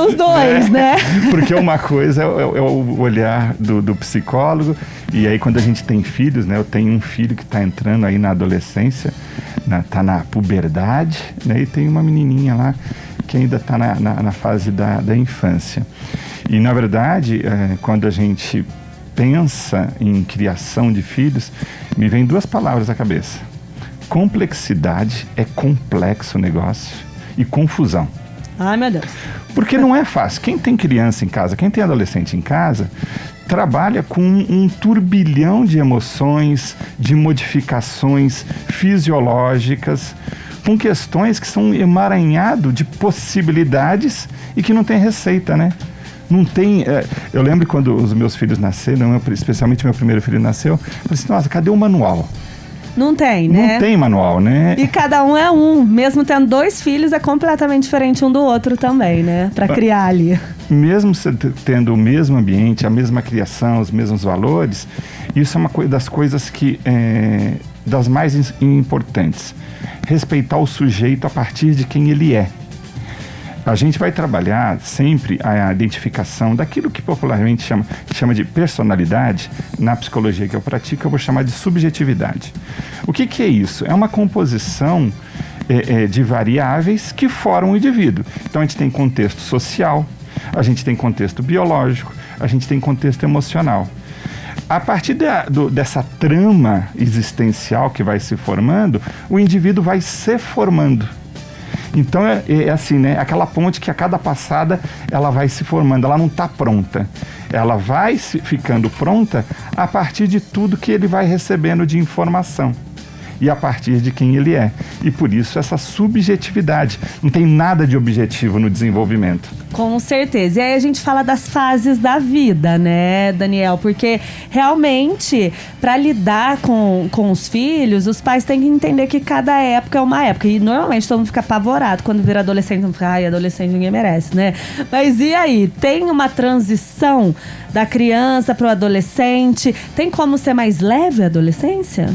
Os dois, né? Porque uma coisa é o olhar do psicólogo, e aí quando a gente tem filhos, né? Eu tenho um filho que está entrando aí na adolescência, tá na puberdade, né? E tem uma menininha lá que ainda está na fase da infância. E na verdade, quando a gente pensa em criação de filhos, me vem 2 palavras à cabeça. Complexidade, é complexo o negócio, e confusão. Ai, meu Deus. Porque não é fácil. Quem tem criança em casa, quem tem adolescente em casa, trabalha com um turbilhão de emoções, de modificações fisiológicas, com questões que são emaranhado de possibilidades e que não tem receita, né? Não tem... eu lembro quando os meus filhos nasceram, especialmente meu primeiro filho nasceu, eu falei assim, nossa, cadê o manual? Não tem, né? Não tem manual, né? E cada um é um. Mesmo tendo 2 filhos, é completamente diferente um do outro também, né? Pra criar ali. Mesmo tendo o mesmo ambiente, a mesma criação, os mesmos valores, isso é uma das coisas que... das mais importantes. Respeitar o sujeito a partir de quem ele é. A gente vai trabalhar sempre a identificação daquilo que popularmente chama de personalidade. Na psicologia que eu pratico, eu vou chamar de subjetividade. O que é isso? É uma composição de variáveis que formam o indivíduo. Então a gente tem contexto social, a gente tem contexto biológico, a gente tem contexto emocional. A partir dessa trama existencial que vai se formando, o indivíduo vai se formando. Então é assim, né? Aquela ponte que a cada passada ela vai se formando, ela não está pronta. Ela vai ficando pronta a partir de tudo que ele vai recebendo de informação. E a partir de quem ele é. E por isso essa subjetividade. Não tem nada de objetivo no desenvolvimento. Com certeza. E aí a gente fala das fases da vida, né, Daniel? Porque realmente, para lidar com os filhos, os pais têm que entender que cada época é uma época. E normalmente todo mundo fica apavorado quando vira adolescente. Não fica, ai, adolescente ninguém merece, né? Mas e aí? Tem uma transição da criança para o adolescente? Tem como ser mais leve a adolescência?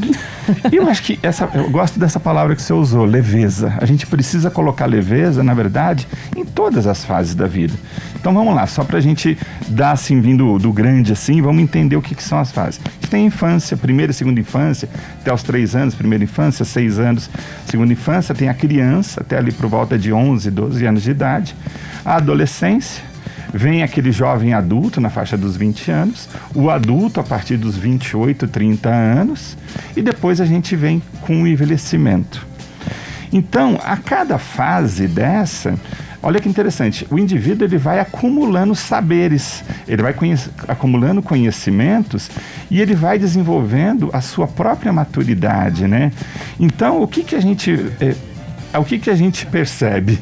Eu acho que eu gosto dessa palavra que você usou, leveza. A gente precisa colocar leveza, na verdade, em todas as fases da vida. Então vamos lá, só pra gente dar assim, vindo do grande assim, vamos entender o que são as fases. A gente tem a infância, primeira e segunda infância, até os 3 anos, primeira infância, 6 anos, segunda infância, tem a criança, até ali por volta de 11, 12 anos de idade, a adolescência, vem aquele jovem adulto na faixa dos 20 anos, o adulto a partir dos 28, 30 anos, e depois a gente vem com o envelhecimento. Então, a cada fase dessa, olha que interessante, o indivíduo ele vai acumulando saberes, ele vai acumulando conhecimentos e ele vai desenvolvendo a sua própria maturidade, né? Então, o que a gente percebe?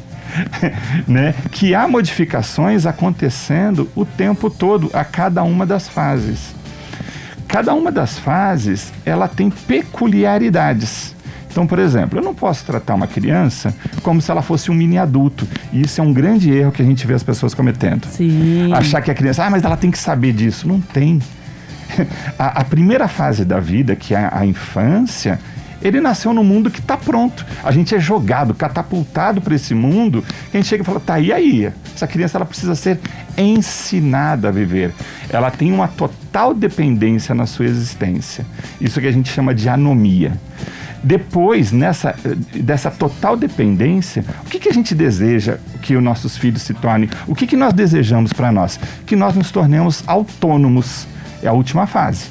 Né? Que há modificações acontecendo o tempo todo a cada uma das fases. Cada uma das fases, ela tem peculiaridades. Então, por exemplo, eu não posso tratar uma criança como se ela fosse um mini adulto. E isso é um grande erro que a gente vê as pessoas cometendo. Sim. Achar que a criança, mas ela tem que saber disso. Não tem. A primeira fase da vida, que é a infância, ele nasceu num mundo que está pronto. A gente é jogado, catapultado para esse mundo. A gente chega e fala, tá, e aí? Essa criança ela precisa ser ensinada a viver. Ela tem uma total dependência na sua existência. Isso que a gente chama de anomia. Depois, dessa total dependência, o que a gente deseja que os nossos filhos se tornem? O que nós desejamos para nós? Que nós nos tornemos autônomos. É a última fase.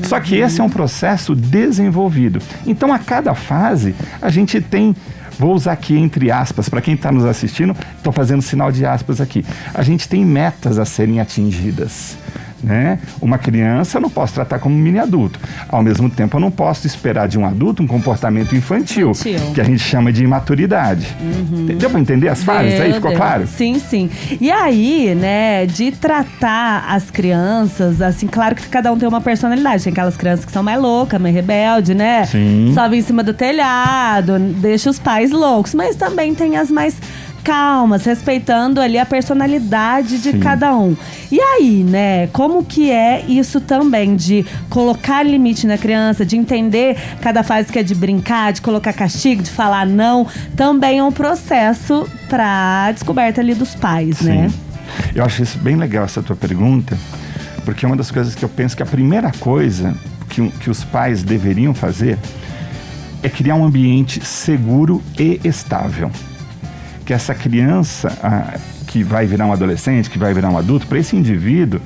Só que esse é um processo desenvolvido. Então, a cada fase, a gente tem... Vou usar aqui entre aspas, para quem está nos assistindo, estou fazendo sinal de aspas aqui. A gente tem metas a serem atingidas. Né? Uma criança eu não posso tratar como um mini adulto. Ao mesmo tempo, eu não posso esperar de um adulto um comportamento infantil. Que a gente chama de imaturidade. Deu para entender as fases? Aí ficou claro? Sim, sim. E aí, né, de tratar as crianças, assim, claro que cada um tem uma personalidade. Tem aquelas crianças que são mais loucas, mais rebelde, né? Sim. Sobe em cima do telhado, deixa os pais loucos. Mas também tem as mais calmas, respeitando ali a personalidade de cada um. E aí, né, como que é isso também de colocar limite na criança, de entender cada fase que é de brincar, de colocar castigo, de falar não, também é um processo para descoberta ali dos pais, né? Eu acho isso bem legal, essa tua pergunta, porque é uma das coisas que eu penso que a primeira coisa que os pais deveriam fazer é criar um ambiente seguro e estável. Que essa criança que vai virar um adolescente, que vai virar um adulto, para esse indivíduo,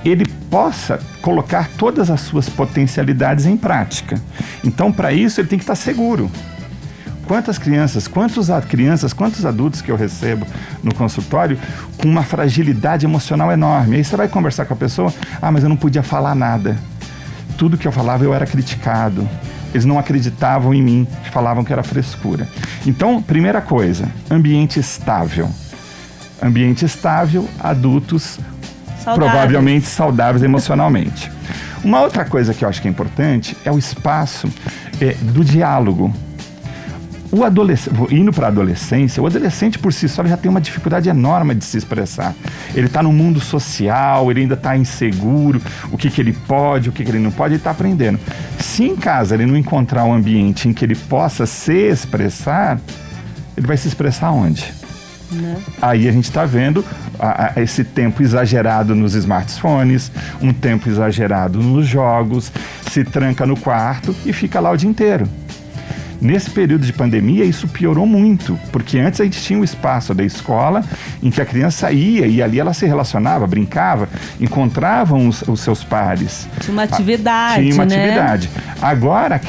ele possa colocar todas as suas potencialidades em prática. Então, para isso, ele tem que estar seguro. quantas crianças, quantos adultos que eu recebo no consultório com uma fragilidade emocional enorme. Aí você vai conversar com a pessoa, mas eu não podia falar nada. Tudo que eu falava eu era criticado. Eles não acreditavam em mim, falavam que era frescura. Então, primeira coisa, ambiente estável. Ambiente estável, adultos provavelmente saudáveis emocionalmente. Uma outra coisa que eu acho que é importante é o espaço do diálogo. Indo para a adolescência, o adolescente por si só já tem uma dificuldade enorme de se expressar. Ele está no mundo social, ele ainda está inseguro, o que ele pode, o que ele não pode, ele está aprendendo. Se em casa ele não encontrar um ambiente em que ele possa se expressar, ele vai se expressar onde? Aí a gente está vendo esse tempo exagerado nos smartphones, um tempo exagerado nos jogos, se tranca no quarto e fica lá o dia inteiro. Nesse período de pandemia, isso piorou muito, porque antes a gente tinha o espaço da escola em que a criança ia e ali ela se relacionava, brincava, encontravam os seus pares. Tinha uma atividade, Tinha uma atividade. Agora,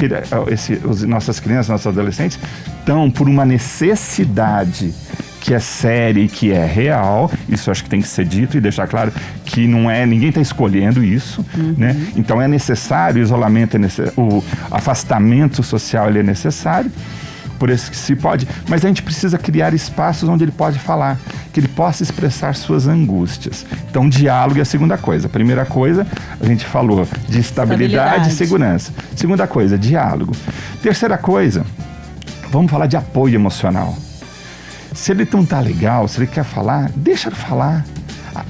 nossas crianças, nossos adolescentes estão por uma necessidade que é séria e que é real. Isso acho que tem que ser dito e deixar claro que não é, ninguém está escolhendo isso, né? Então é necessário, o isolamento é necessário, o afastamento social ele é necessário, por isso que se pode, mas a gente precisa criar espaços onde ele pode falar, que ele possa expressar suas angústias. Então diálogo é a segunda coisa. A primeira coisa, a gente falou de estabilidade e segurança. Segunda coisa, diálogo. Terceira coisa, vamos falar de apoio emocional. Se ele não tá legal, se ele quer falar, deixa ele falar.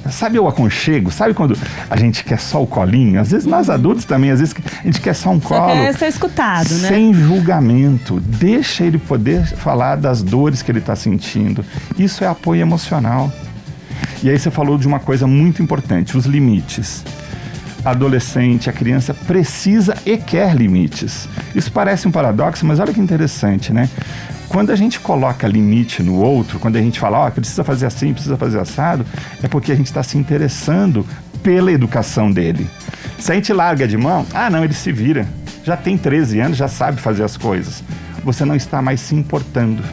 Sabe o aconchego? Sabe quando a gente quer só o colinho? Às vezes nós adultos também, às vezes a gente quer só um colo. Só quer ser escutado, né? Sem julgamento. Deixa ele poder falar das dores que ele está sentindo. Isso é apoio emocional. E aí você falou de uma coisa muito importante, os limites. A adolescente, a criança precisa e quer limites. Isso parece um paradoxo, mas olha que interessante, né? Quando a gente coloca limite no outro, quando a gente fala, precisa fazer assim, precisa fazer assado, é porque a gente está se interessando pela educação dele. Se a gente larga de mão, não, ele se vira. Já tem 13 anos, já sabe fazer as coisas. Você não está mais se importando.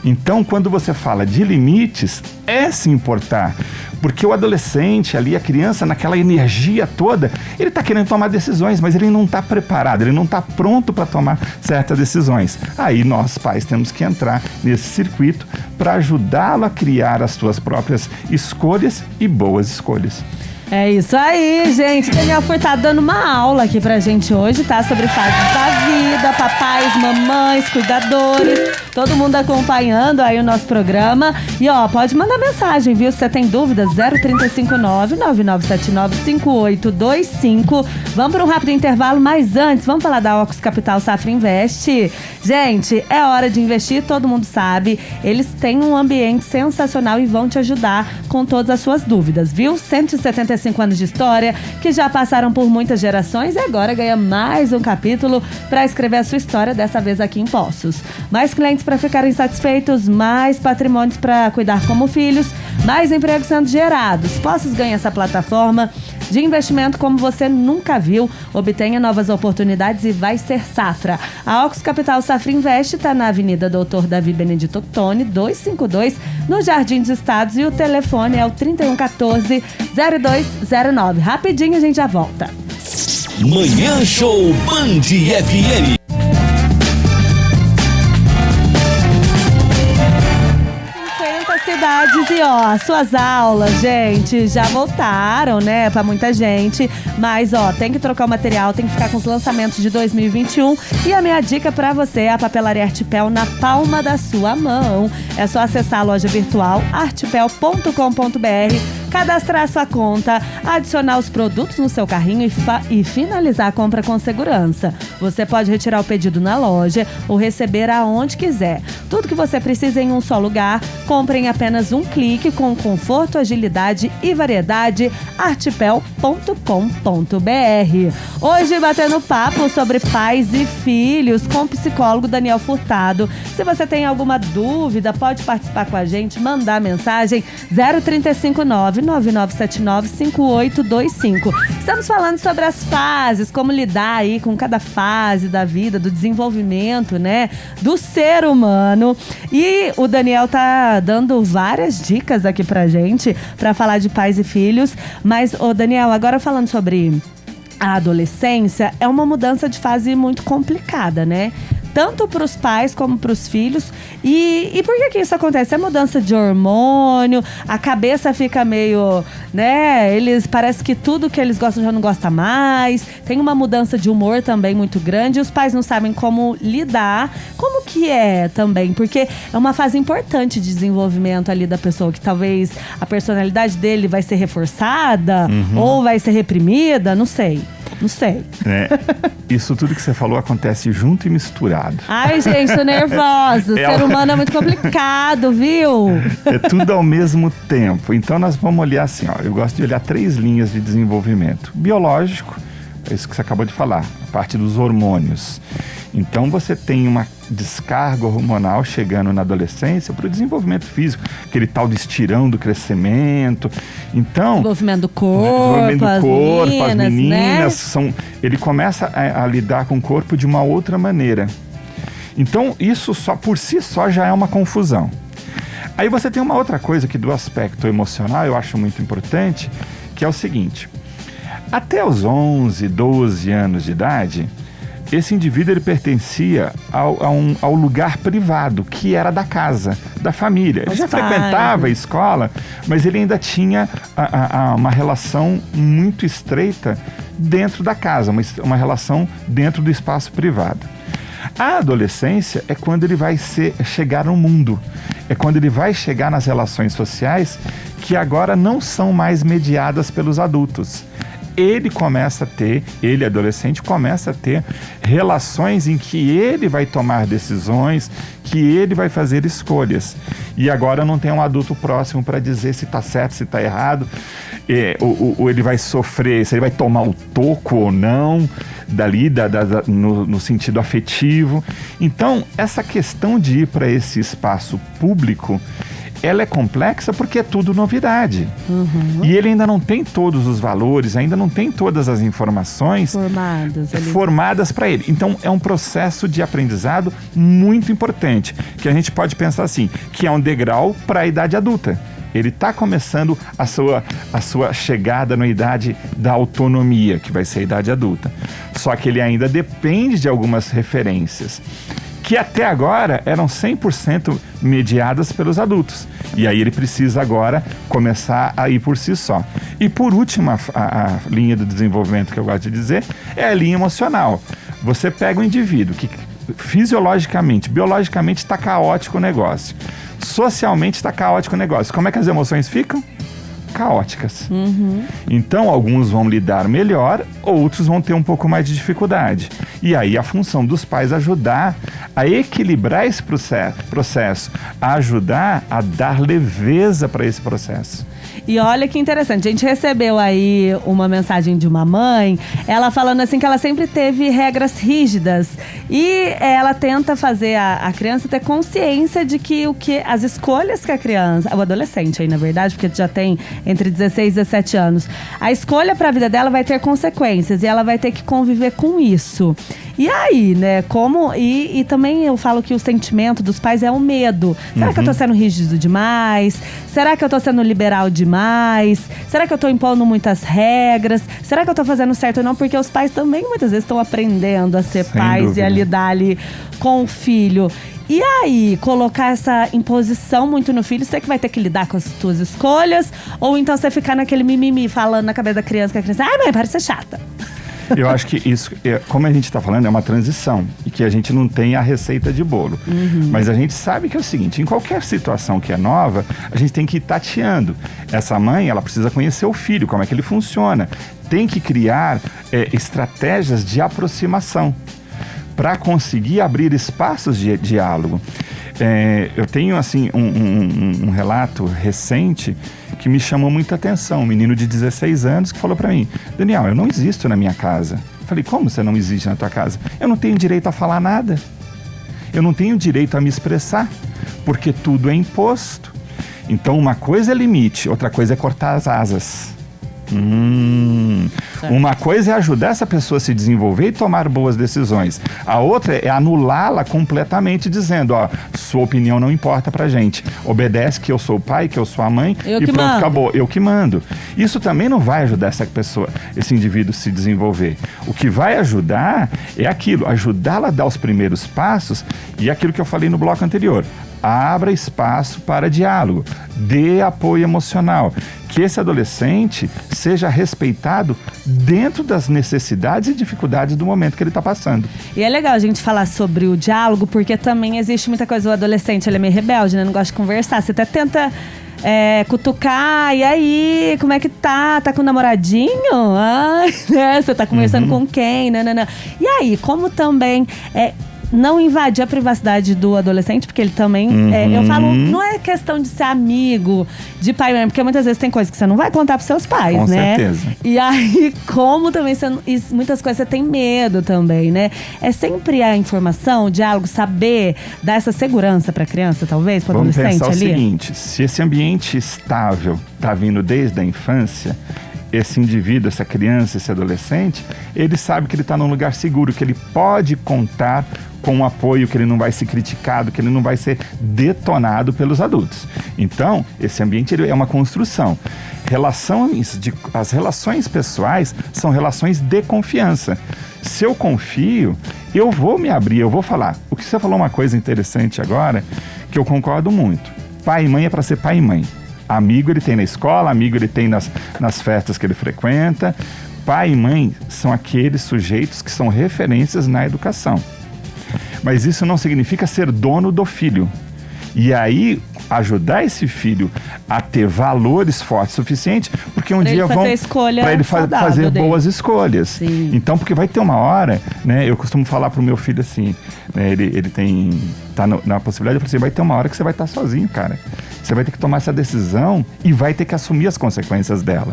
Então, quando você fala de limites, é se importar. Porque o adolescente ali, a criança, naquela energia toda, ele está querendo tomar decisões, mas ele não está preparado, ele não está pronto para tomar certas decisões. Aí nós, pais, temos que entrar nesse circuito para ajudá-lo a criar as suas próprias escolhas e boas escolhas. É isso aí, gente. Daniel Furtado dando uma aula aqui pra gente hoje, tá? Sobre fases da vida, papais, mamães, cuidadores, todo mundo acompanhando aí o nosso programa. E pode mandar mensagem, viu? Se você tem dúvidas, 0359-9979-5825. Vamos para um rápido intervalo, mas antes, vamos falar da Ocus Capital Safra Invest. Gente, é hora de investir, todo mundo sabe. Eles têm um ambiente sensacional e vão te ajudar com todas as suas dúvidas, viu? 175 anos de história, que já passaram por muitas gerações e agora ganha mais um capítulo para escrever a sua história, dessa vez aqui em Poços. Mais clientes para ficarem satisfeitos, mais patrimônios para cuidar como filhos, mais empregos sendo gerados. Poços ganha essa plataforma de investimento como você nunca viu. Obtenha novas oportunidades e vai ser safra. A Ocus Capital Safra Invest está na Avenida Doutor Davi Benedito Ottoni, 252, no Jardim dos Estados, e o telefone é o 3114-0209. Rapidinho a gente já volta. Manhã Show Band FM. Cidades e suas aulas, gente, já voltaram, né, pra muita gente, mas tem que trocar o material, tem que ficar com os lançamentos de 2021 e a minha dica pra você é a papelaria Artipel na palma da sua mão. É só acessar a loja virtual artipel.com.br, cadastrar sua conta, adicionar os produtos no seu carrinho e finalizar a compra com segurança. Você pode retirar o pedido na loja ou receber aonde quiser. Tudo que você precisa em um só lugar, compre em apenas um clique com conforto, agilidade e variedade. artipel.com.br. Hoje batendo papo sobre pais e filhos com o psicólogo Daniel Furtado. Se você tem alguma dúvida, pode participar com a gente, mandar mensagem 0359 999795825. Estamos falando sobre as fases, como lidar aí com cada fase da vida, do desenvolvimento, né, do ser humano. E o Daniel tá dando várias dicas aqui pra gente, pra falar de pais e filhos. Mas, ô Daniel, agora falando sobre a adolescência, é uma mudança de fase muito complicada, né? Tanto para os pais como para os filhos. E por que isso acontece? É mudança de hormônio, a cabeça fica meio, né? Parece que tudo que eles gostam já não gosta mais. Tem uma mudança de humor também muito grande. E os pais não sabem como lidar. Como que é também? Porque é uma fase importante de desenvolvimento ali da pessoa, que talvez a personalidade dele vai ser reforçada ou vai ser reprimida, não sei. Não sei. Isso tudo que você falou acontece junto e misturado. Ai, gente, tô nervosa. O ser humano é muito complicado, viu? É tudo ao mesmo tempo. Então nós vamos olhar assim, ó. Eu gosto de olhar 3 linhas de desenvolvimento. Biológico, é isso que você acabou de falar, a parte dos hormônios. Então você tem uma descarga hormonal chegando na adolescência para o desenvolvimento físico, aquele tal de estirão do crescimento. Então, desenvolvimento do corpo, as meninas, né? Ele começa a lidar com o corpo de uma outra maneira. Então isso só por si só já é uma confusão. Aí você tem uma outra coisa que do aspecto emocional eu acho muito importante, que é o seguinte: até os 11, 12 anos de idade, esse indivíduo ele pertencia ao lugar privado, que era da casa, da família. Ele já frequentava a escola, mas ele ainda tinha uma relação muito estreita dentro da casa, uma relação dentro do espaço privado. A adolescência é quando ele vai chegar no mundo, é quando ele vai chegar nas relações sociais que agora não são mais mediadas pelos adultos. Ele adolescente, começa a ter relações em que ele vai tomar decisões, que ele vai fazer escolhas. E agora não tem um adulto próximo para dizer se está certo, se está errado, ou ele vai sofrer, se ele vai tomar o toco ou não, dali no sentido afetivo. Então, essa questão de ir para esse espaço público, ela é complexa porque é tudo novidade. E ele ainda não tem todos os valores, ainda não tem todas as informações formadas para ele. Então, é um processo de aprendizado muito importante, que a gente pode pensar assim, que é um degrau para a idade adulta. Ele está começando a sua chegada na idade da autonomia, que vai ser a idade adulta. Só que ele ainda depende de algumas referências, que até agora eram 100% mediadas pelos adultos. E aí ele precisa agora começar a ir por si só. E por último, a linha do desenvolvimento que eu gosto de dizer é a linha emocional. Você pega um indivíduo que fisiologicamente, biologicamente está caótico o negócio. Socialmente está caótico o negócio. Como é que as emoções ficam? Caóticas. Então, alguns vão lidar melhor, outros vão ter um pouco mais de dificuldade. E aí a função dos pais ajudar a equilibrar esse processo, a ajudar a dar leveza para esse processo. E olha que interessante, a gente recebeu aí uma mensagem de uma mãe, ela falando assim que ela sempre teve regras rígidas e ela tenta fazer a criança ter consciência de que as escolhas que a criança, o adolescente aí na verdade, porque já tem entre 16 e 17 anos, a escolha para a vida dela vai ter consequências e ela vai ter que conviver com isso. E aí, né, e também eu falo que o sentimento dos pais é o medo. Será que eu tô sendo rígido demais? Será que eu tô sendo liberal demais? Será que eu tô impondo muitas regras? Será que eu tô fazendo certo ou não? Porque os pais também muitas vezes estão aprendendo a ser pais e a lidar ali com o filho. E aí, colocar essa imposição muito no filho, você que vai ter que lidar com as suas escolhas? Ou então você ficar naquele mimimi falando na cabeça da criança, que a criança, ai mãe, para de ser chata. Eu acho que isso, como a gente está falando, é uma transição e que a gente não tem a receita de bolo. Mas a gente sabe que é o seguinte, em qualquer situação que é nova, a gente tem que ir tateando. Essa mãe, ela precisa conhecer o filho, como é que ele funciona. Tem que criar estratégias de aproximação para conseguir abrir espaços de diálogo. Eu tenho assim um relato recente que me chamou muita atenção. Um menino de 16 anos que falou para mim, Daniel, eu não existo na minha casa. Eu falei, como você não existe na tua casa? Eu não tenho direito a falar nada. Eu não tenho direito a me expressar, porque tudo é imposto. Então, uma coisa é limite, outra coisa é cortar as asas. Uma coisa é ajudar essa pessoa a se desenvolver e tomar boas decisões. A outra é anulá-la completamente, dizendo, ó, sua opinião não importa pra gente. Obedece que eu sou o pai, que eu sou a mãe e pronto, acabou. Eu que mando. Isso também não vai ajudar essa pessoa, esse indivíduo a se desenvolver. O que vai ajudar é aquilo, ajudá-la a dar os primeiros passos e aquilo que eu falei no bloco anterior. Abra espaço para diálogo, dê apoio emocional, que esse adolescente seja respeitado dentro das necessidades e dificuldades do momento que ele está passando. E é legal a gente falar sobre o diálogo, porque também existe muita coisa, o adolescente, ele é meio rebelde, né? Não gosta de conversar, você até tenta cutucar, e aí, como é que tá? Tá com um namoradinho? Ai, né? Você tá conversando com quem? Não. E aí, como também não invadir a privacidade do adolescente, porque ele também, eu falo, não é questão de ser amigo, de pai e mãe, porque muitas vezes tem coisas que você não vai contar pros seus pais, com né? certeza. E aí, como também muitas coisas você tem medo também, né? É sempre a informação, o diálogo, saber dar essa segurança pra criança, talvez, pro adolescente ali. Vamos pensar o seguinte, se esse ambiente estável tá vindo desde a infância, esse indivíduo, essa criança, esse adolescente, ele sabe que ele está num lugar seguro, que ele pode contar com um apoio, que ele não vai ser criticado, que ele não vai ser detonado pelos adultos. Então, esse ambiente ele é uma construção. As relações pessoais são relações de confiança. Se eu confio, eu vou me abrir, eu vou falar. O que você falou uma coisa interessante agora, que eu concordo muito. Pai e mãe é para ser pai e mãe. Amigo ele tem na escola, amigo ele tem nas festas que ele frequenta. Pai e mãe são aqueles sujeitos que são referências na educação. Mas isso não significa ser dono do filho. E aí, ajudar esse filho a ter valores fortes o suficiente, porque um dia vão para ele fazer boas escolhas. Sim. Então, porque vai ter uma hora, né? Eu costumo falar pro meu filho assim, né, ele tá na possibilidade, eu falo assim, vai ter uma hora que você vai estar sozinho, cara. Você vai ter que tomar essa decisão e vai ter que assumir as consequências dela.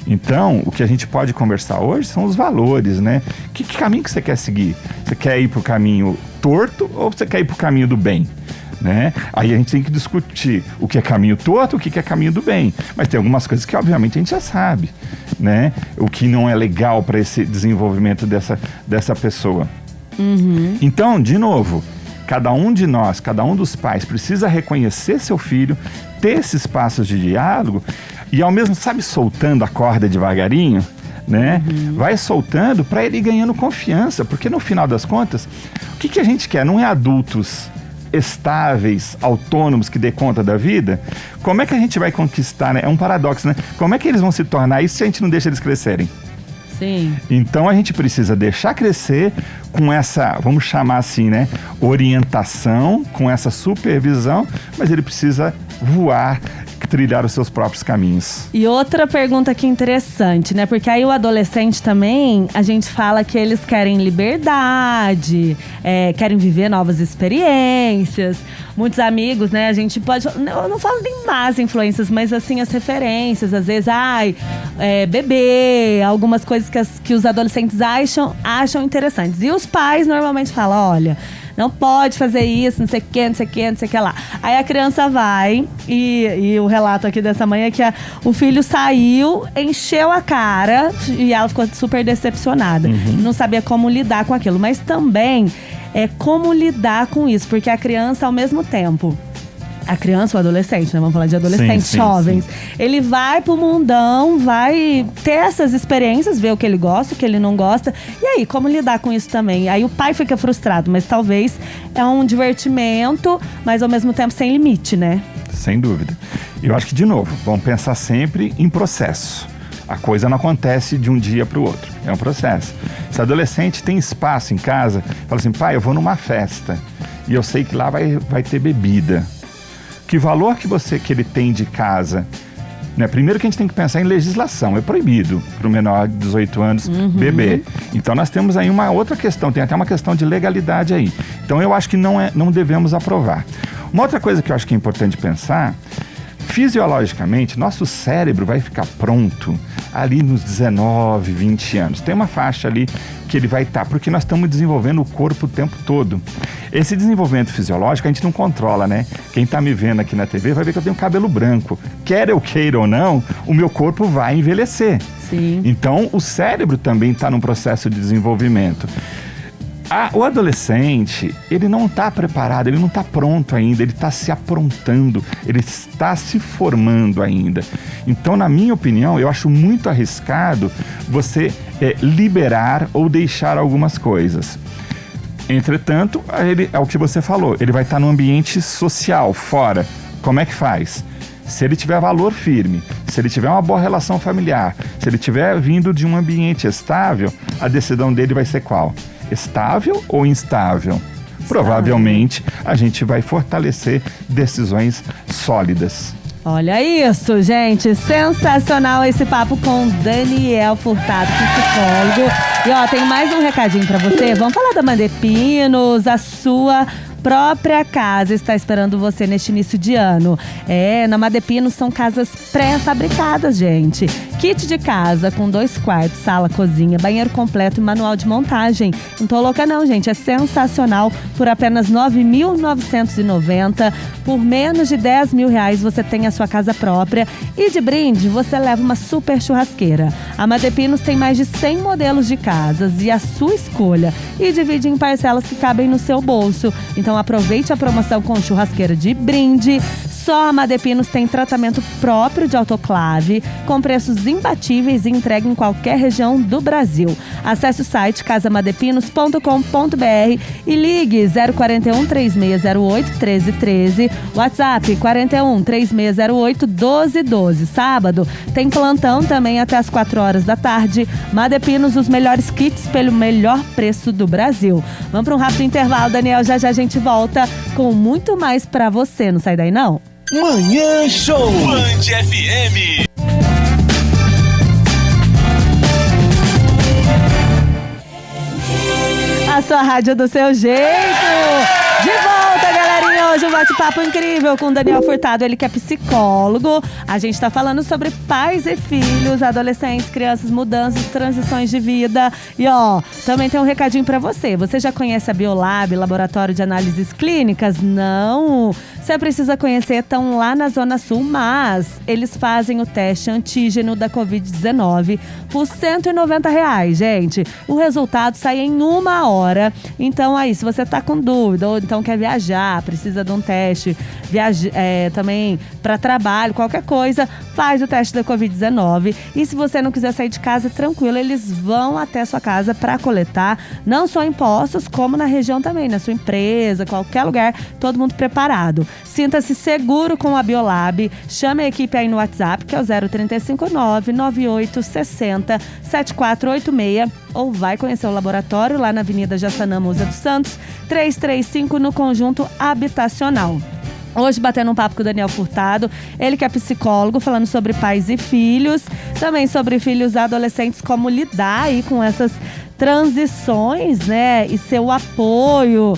Então, o que a gente pode conversar hoje são os valores, né? Que caminho que você quer seguir? Você quer ir pro caminho torto ou você quer ir pro caminho do bem? Né? Aí a gente tem que discutir o que é caminho torto, o que é caminho do bem. Mas tem algumas coisas que obviamente a gente já sabe, né? O que não é legal para esse desenvolvimento dessa pessoa. Então, de novo, cada um de nós, cada um dos pais precisa reconhecer seu filho, ter esses passos de diálogo e ao mesmo, sabe, soltando a corda devagarinho, né? Vai soltando para ele ir ganhando confiança, porque no final das contas, o que a gente quer? Não é adultos estáveis, autônomos, que dê conta da vida. Como é que a gente vai conquistar, né? É um paradoxo, né? Como é que eles vão se tornar isso se a gente não deixa eles crescerem? Sim. Então a gente precisa deixar crescer com essa, vamos chamar assim, né? Orientação, com essa supervisão, mas ele precisa voar, trilhar os seus próprios caminhos. E outra pergunta aqui interessante, né? Porque aí o adolescente também, a gente fala que eles querem liberdade, querem viver novas experiências. Muitos amigos, né? A gente pode... Eu não falo nem más influências, mas assim, as referências. Às vezes, bebê, algumas coisas que os adolescentes acham interessantes. E os pais normalmente falam, olha... Não pode fazer isso, não sei o que lá. Aí a criança vai, e o relato aqui dessa mãe é que o filho saiu, encheu a cara e ela ficou super decepcionada. Não sabia como lidar com aquilo. Mas também como lidar com isso, porque a criança, ao mesmo tempo... A criança ou adolescente, né? Vamos falar de adolescentes, jovens. Sim. Ele vai pro mundão, vai ter essas experiências, ver o que ele gosta, o que ele não gosta. E aí, como lidar com isso também? Aí o pai fica frustrado, mas talvez é um divertimento, mas ao mesmo tempo sem limite, né? Sem dúvida. Eu acho que, de novo, vamos pensar sempre em processo. A coisa não acontece de um dia para o outro. É um processo. Se adolescente tem espaço em casa, fala assim, pai, eu vou numa festa e eu sei que lá vai ter bebida. Que valor que ele tem de casa? Né? Primeiro que a gente tem que pensar em legislação. É proibido para o menor de 18 anos beber. Então nós temos aí uma outra questão. Tem até uma questão de legalidade aí. Então eu acho que não devemos aprovar. Uma outra coisa que eu acho que é importante pensar... Fisiologicamente, nosso cérebro vai ficar pronto ali nos 19, 20 anos. Tem uma faixa ali que ele vai estar, porque nós estamos desenvolvendo o corpo o tempo todo. Esse desenvolvimento fisiológico a gente não controla, né? Quem está me vendo aqui na TV vai ver que eu tenho cabelo branco. Quer eu queira ou não, o meu corpo vai envelhecer. Sim. Então, o cérebro também está num processo de desenvolvimento. O adolescente, ele não está preparado, ele não está pronto ainda, ele está se aprontando, ele está se formando ainda. Então, na minha opinião, eu acho muito arriscado você liberar ou deixar algumas coisas. Entretanto, é o que você falou, ele vai estar no ambiente social, fora. Como é que faz? Se ele tiver valor firme, se ele tiver uma boa relação familiar, se ele tiver vindo de um ambiente estável, a decisão dele vai ser qual? Estável ou instável? Provavelmente a gente vai fortalecer decisões sólidas. Olha isso, gente. Sensacional esse papo com Daniel Furtado, psicólogo. E ó, tem mais um recadinho pra você. Vamos falar da Madepinos, a sua própria casa está esperando você neste início de ano. Na Madepinos são casas pré-fabricadas, gente. Kit de casa com 2 quartos, sala, cozinha, banheiro completo e manual de montagem. Não tô louca não, gente. É sensacional. Por apenas R$ 9.990. Por menos de R$ 10.000 você tem a sua casa própria. E de brinde, você leva uma super churrasqueira. A Madepinos tem mais de 100 modelos de casas e a sua escolha. E divide em parcelas que cabem no seu bolso. Então aproveite a promoção com churrasqueira de brinde. Só a Madepinos tem tratamento próprio de autoclave, com preços imbatíveis e entrega em qualquer região do Brasil. Acesse o site casamadepinos.com.br e ligue 041 3608 1313, WhatsApp 41 3608 1212. Sábado tem plantão também até as 4 horas da tarde. Madepinos, os melhores kits pelo melhor preço do Brasil. Vamos para um rápido intervalo, Daniel. Já já a gente volta com muito mais para você. Não sai daí, não? Manhã Show Band FM. A sua rádio do seu jeito. De volta, galerinha. Hoje um bate-papo incrível com o Daniel Furtado, ele que é psicólogo. A gente tá falando sobre pais e filhos, adolescentes, crianças, mudanças, transições de vida. E ó, também tem um recadinho pra você. Você já conhece a Biolab, Laboratório de Análises Clínicas? Não! Você precisa conhecer, estão lá na Zona Sul, mas eles fazem o teste antígeno da Covid-19 por R$ 190, gente. O resultado sai em 1 hora. Então aí, se você tá com dúvida ou então quer viajar, precisa de um teste, também para trabalho, qualquer coisa, faz o teste da Covid-19. E se você não quiser sair de casa, tranquilo, eles vão até a sua casa para coletar, não só em postos, como na região também, na sua empresa, qualquer lugar, todo mundo preparado. Sinta-se seguro com a Biolab. Chame a equipe aí no WhatsApp, que é o 0359 9860 7486. Ou vai conhecer o laboratório lá na Avenida Jaçanã Musa dos Santos, 335, no Conjunto Habitacional. Hoje batendo um papo com o Daniel Furtado, ele que é psicólogo, falando sobre pais e filhos, também sobre filhos adolescentes, como lidar aí com essas transições, né? E seu apoio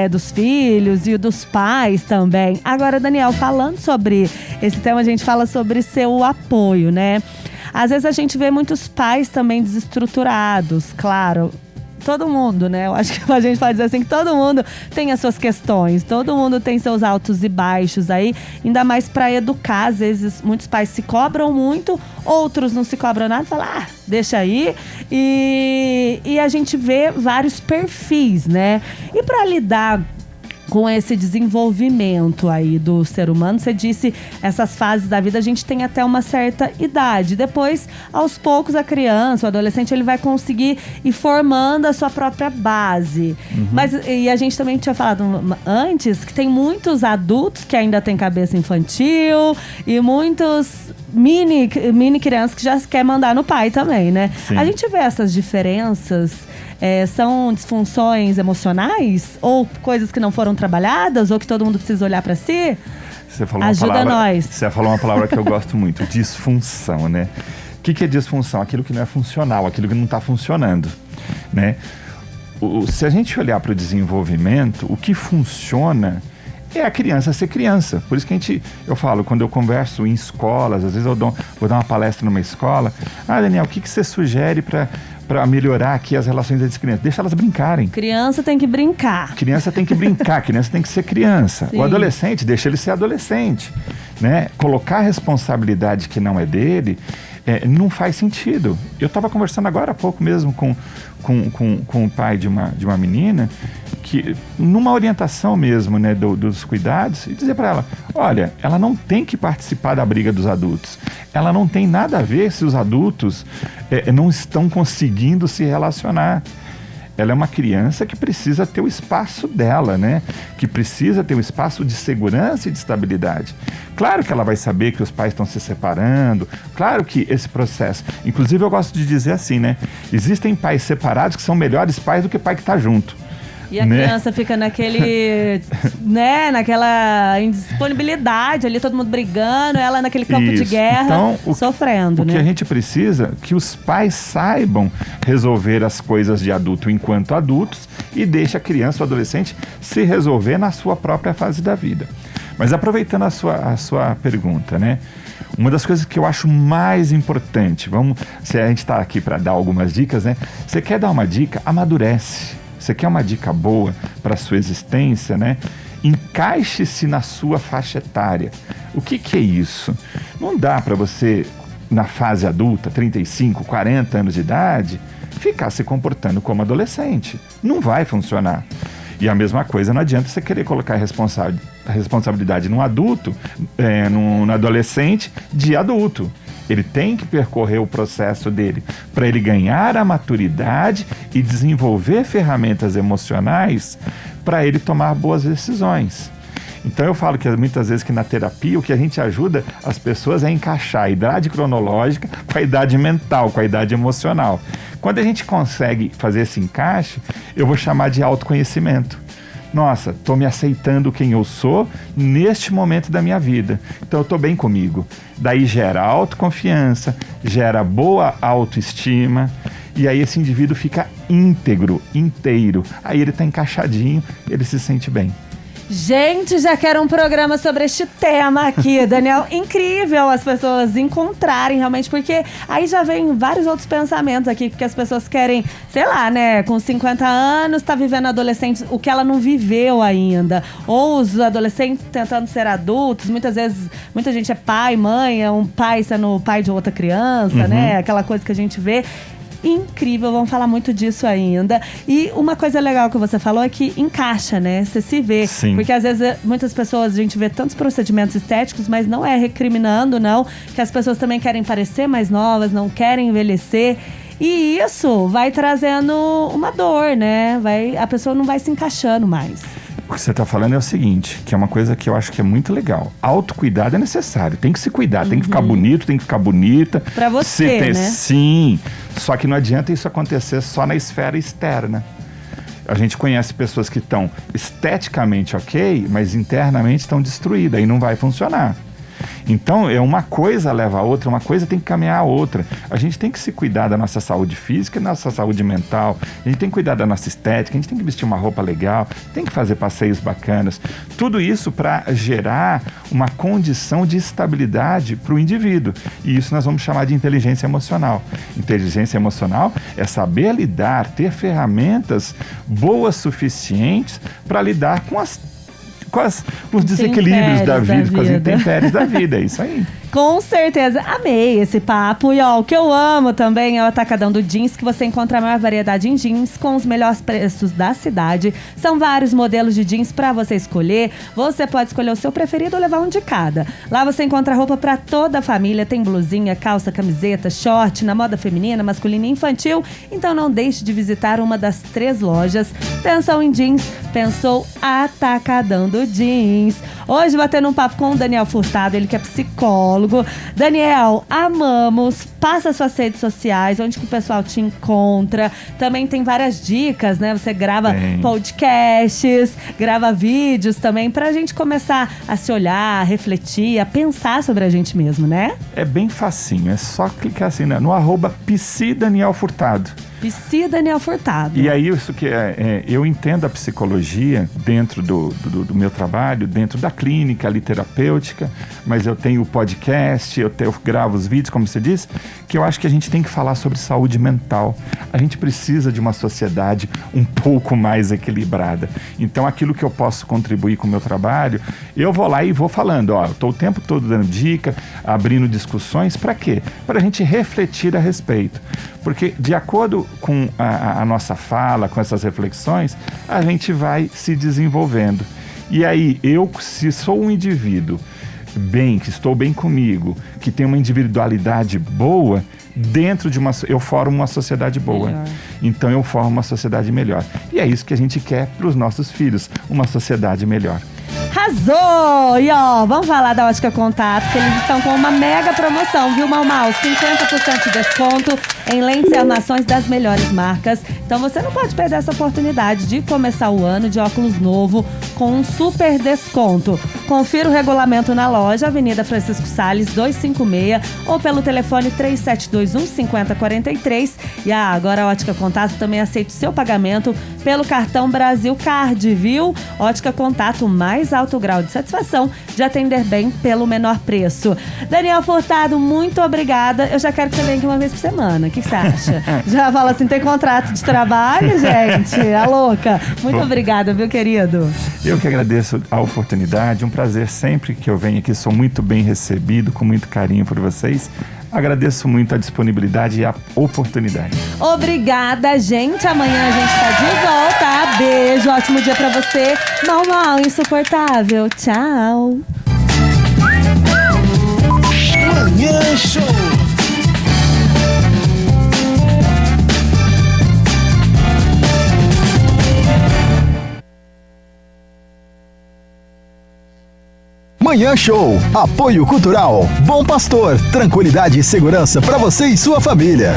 dos filhos e dos pais também. Agora, Daniel, falando sobre esse tema, a gente fala sobre seu apoio, né? Às vezes a gente vê muitos pais também desestruturados, claro. Todo mundo, né? Eu acho que a gente pode dizer assim que todo mundo tem as suas questões, todo mundo tem seus altos e baixos aí, ainda mais para educar. Às vezes muitos pais se cobram muito, outros não se cobram nada, falam, deixa aí. E a gente vê vários perfis, né? E para lidar com esse desenvolvimento aí do ser humano, você disse, essas fases da vida a gente tem até uma certa idade. Depois, aos poucos, a criança, o adolescente, ele vai conseguir ir formando a sua própria base. Mas, e a gente também tinha falado antes que tem muitos adultos que ainda têm cabeça infantil e muitos mini crianças que já quer mandar no pai também, né? Sim. A gente vê essas diferenças. São disfunções emocionais? Ou coisas que não foram trabalhadas? Ou que todo mundo precisa olhar para si? Ajuda nós. Você falou uma palavra que eu gosto muito, disfunção, né? O que é disfunção? Aquilo que não é funcional, aquilo que não está funcionando, né? Se a gente olhar para o desenvolvimento, o que funciona é a criança ser criança. Por isso que eu falo, quando eu converso em escolas, às vezes vou dar uma palestra numa escola. Daniel, o que você sugere para melhorar aqui as relações entre crianças? Deixa elas brincarem. Criança tem que brincar. Criança tem que brincar, criança tem que ser criança. Sim. O adolescente, deixa ele ser adolescente. Né? Colocar a responsabilidade que não é dele, não faz sentido. Eu estava conversando agora há pouco mesmo com o pai de uma menina, que numa orientação mesmo, né, dos cuidados, e dizer para ela, olha, ela não tem que participar da briga dos adultos. Ela não tem nada a ver se os adultos não estão conseguindo se relacionar. Ela é uma criança que precisa ter o espaço dela, né? Que precisa ter um espaço de segurança e de estabilidade. Claro que ela vai saber que os pais estão se separando, claro que esse processo... Inclusive eu gosto de dizer assim, né? Existem pais separados que são melhores pais do que pai que está junto. E a criança fica naquele, né, naquela indisponibilidade ali, todo mundo brigando, ela naquele campo de guerra, então, sofrendo, né? O que a gente precisa é que os pais saibam resolver as coisas de adulto enquanto adultos e deixe a criança ou adolescente se resolver na sua própria fase da vida. Mas aproveitando a sua pergunta, né? Uma das coisas que eu acho mais importante, se a gente está aqui para dar algumas dicas, né? Você quer dar uma dica? Amadurece. Você quer uma dica boa para a sua existência, né? Encaixe-se na sua faixa etária. O que é isso? Não dá para você, na fase adulta, 35, 40 anos de idade, ficar se comportando como adolescente. Não vai funcionar. E a mesma coisa, não adianta você querer colocar a responsabilidade num adulto, num adolescente de adulto. Ele tem que percorrer o processo dele para ele ganhar a maturidade e desenvolver ferramentas emocionais para ele tomar boas decisões. Então eu falo que muitas vezes que na terapia o que a gente ajuda as pessoas é encaixar a idade cronológica com a idade mental, com a idade emocional. Quando a gente consegue fazer esse encaixe, eu vou chamar de autoconhecimento. Nossa, estou me aceitando quem eu sou neste momento da minha vida. Então eu estou bem comigo. Daí gera autoconfiança, gera boa autoestima e aí esse indivíduo fica íntegro, inteiro. Aí ele está encaixadinho, ele se sente bem. Gente, já quero um programa sobre este tema aqui, Daniel. Incrível as pessoas encontrarem realmente, porque aí já vem vários outros pensamentos aqui, porque as pessoas querem, sei lá, né, com 50 anos, tá vivendo adolescente, o que ela não viveu ainda. Ou os adolescentes tentando ser adultos, muitas vezes, muita gente é pai, mãe, é um pai sendo pai de outra criança, né, aquela coisa que a gente vê. Incrível, vamos falar muito disso ainda. E uma coisa legal que você falou é que encaixa, né? Você se vê. Sim. Porque às vezes muitas pessoas, a gente vê tantos procedimentos estéticos, mas não é recriminando, não. Que as pessoas também querem parecer mais novas, não querem envelhecer. E isso vai trazendo uma dor, né? A pessoa não vai se encaixando mais. O que você está falando é o seguinte, que é uma coisa que eu acho que é muito legal. Autocuidado é necessário, tem que se cuidar, tem que ficar bonito, tem que ficar bonita. Pra você, né? Sim, só que não adianta isso acontecer só na esfera externa. A gente conhece pessoas que estão esteticamente ok, mas internamente estão destruídas e não vai funcionar. Então, uma coisa leva a outra, uma coisa tem que caminhar a outra. A gente tem que se cuidar da nossa saúde física e da nossa saúde mental. A gente tem que cuidar da nossa estética, a gente tem que vestir uma roupa legal, tem que fazer passeios bacanas. Tudo isso para gerar uma condição de estabilidade para o indivíduo. E isso nós vamos chamar de inteligência emocional. Inteligência emocional é saber lidar, ter ferramentas boas suficientes para lidar com os desequilíbrios da vida, com as intempéries da vida, é isso aí. Com certeza, amei esse papo. E ó, o que eu amo também é o Atacadão do Jeans, que você encontra a maior variedade em jeans com os melhores preços da cidade. São vários modelos de jeans pra você escolher. Você pode escolher o seu preferido ou levar um de cada. Lá você encontra roupa pra toda a família. Tem blusinha, calça, camiseta, short, na moda feminina, masculina e infantil. Então não deixe de visitar uma das 3 lojas. Pensou em jeans? Pensou Atacadão do Jeans. Hoje batendo um papo com o Daniel Furtado, ele que é psicólogo. Daniel, amamos. Passa suas redes sociais, onde que o pessoal te encontra. Também tem várias dicas, né? Você grava podcasts, grava vídeos também, pra gente começar a se olhar, a refletir, a pensar sobre a gente mesmo, né? É bem facinho, é só clicar assim, né? No @psi Daniel Furtado. Psi Daniel Furtado. E aí, isso que eu entendo a psicologia dentro do meu trabalho, dentro da clínica ali terapêutica, mas eu tenho o podcast, eu gravo os vídeos, como você disse, que eu acho que a gente tem que falar sobre saúde mental. A gente precisa de uma sociedade um pouco mais equilibrada. Então, aquilo que eu posso contribuir com o meu trabalho, eu vou lá e vou falando, eu estou o tempo todo dando dica, abrindo discussões, para quê? Para a gente refletir a respeito. Porque, de acordo com a nossa fala, com essas reflexões, a gente vai se desenvolvendo. E aí, se sou um indivíduo que estou bem comigo, que tem uma individualidade boa, eu formo uma sociedade boa. Melhor. Então eu formo uma sociedade melhor. E é isso que a gente quer para os nossos filhos, uma sociedade melhor. Arrasou! E ó, vamos falar da Ótica Contato, que eles estão com uma mega promoção, viu, Mau? 50% de desconto em lentes e armações das melhores marcas. Então você não pode perder essa oportunidade de começar o ano de óculos novo com um super desconto. Confira o regulamento na loja, Avenida Francisco Salles, 256, ou pelo telefone 3721-5043. E agora a Ótica Contato também aceita o seu pagamento pelo cartão Brasil Card, viu? Ótica Contato, mais alto grau de satisfação de atender bem pelo menor preço. Daniel Furtado, muito obrigada. Eu já quero que você venha aqui uma vez por semana. O que você acha? Já fala assim, tem contrato de trabalho, gente? A louca. Muito obrigada, viu, querido? Eu que agradeço a oportunidade. Um prazer sempre que eu venho aqui. Sou muito bem recebido, com muito carinho por vocês. Agradeço muito a disponibilidade e a oportunidade. Obrigada, gente. Amanhã a gente tá de volta. Beijo, ótimo dia pra você. Mau, insuportável. Tchau. Manhã Show. Manhã Show. Apoio Cultural. Bom Pastor. Tranquilidade e segurança para você e sua família.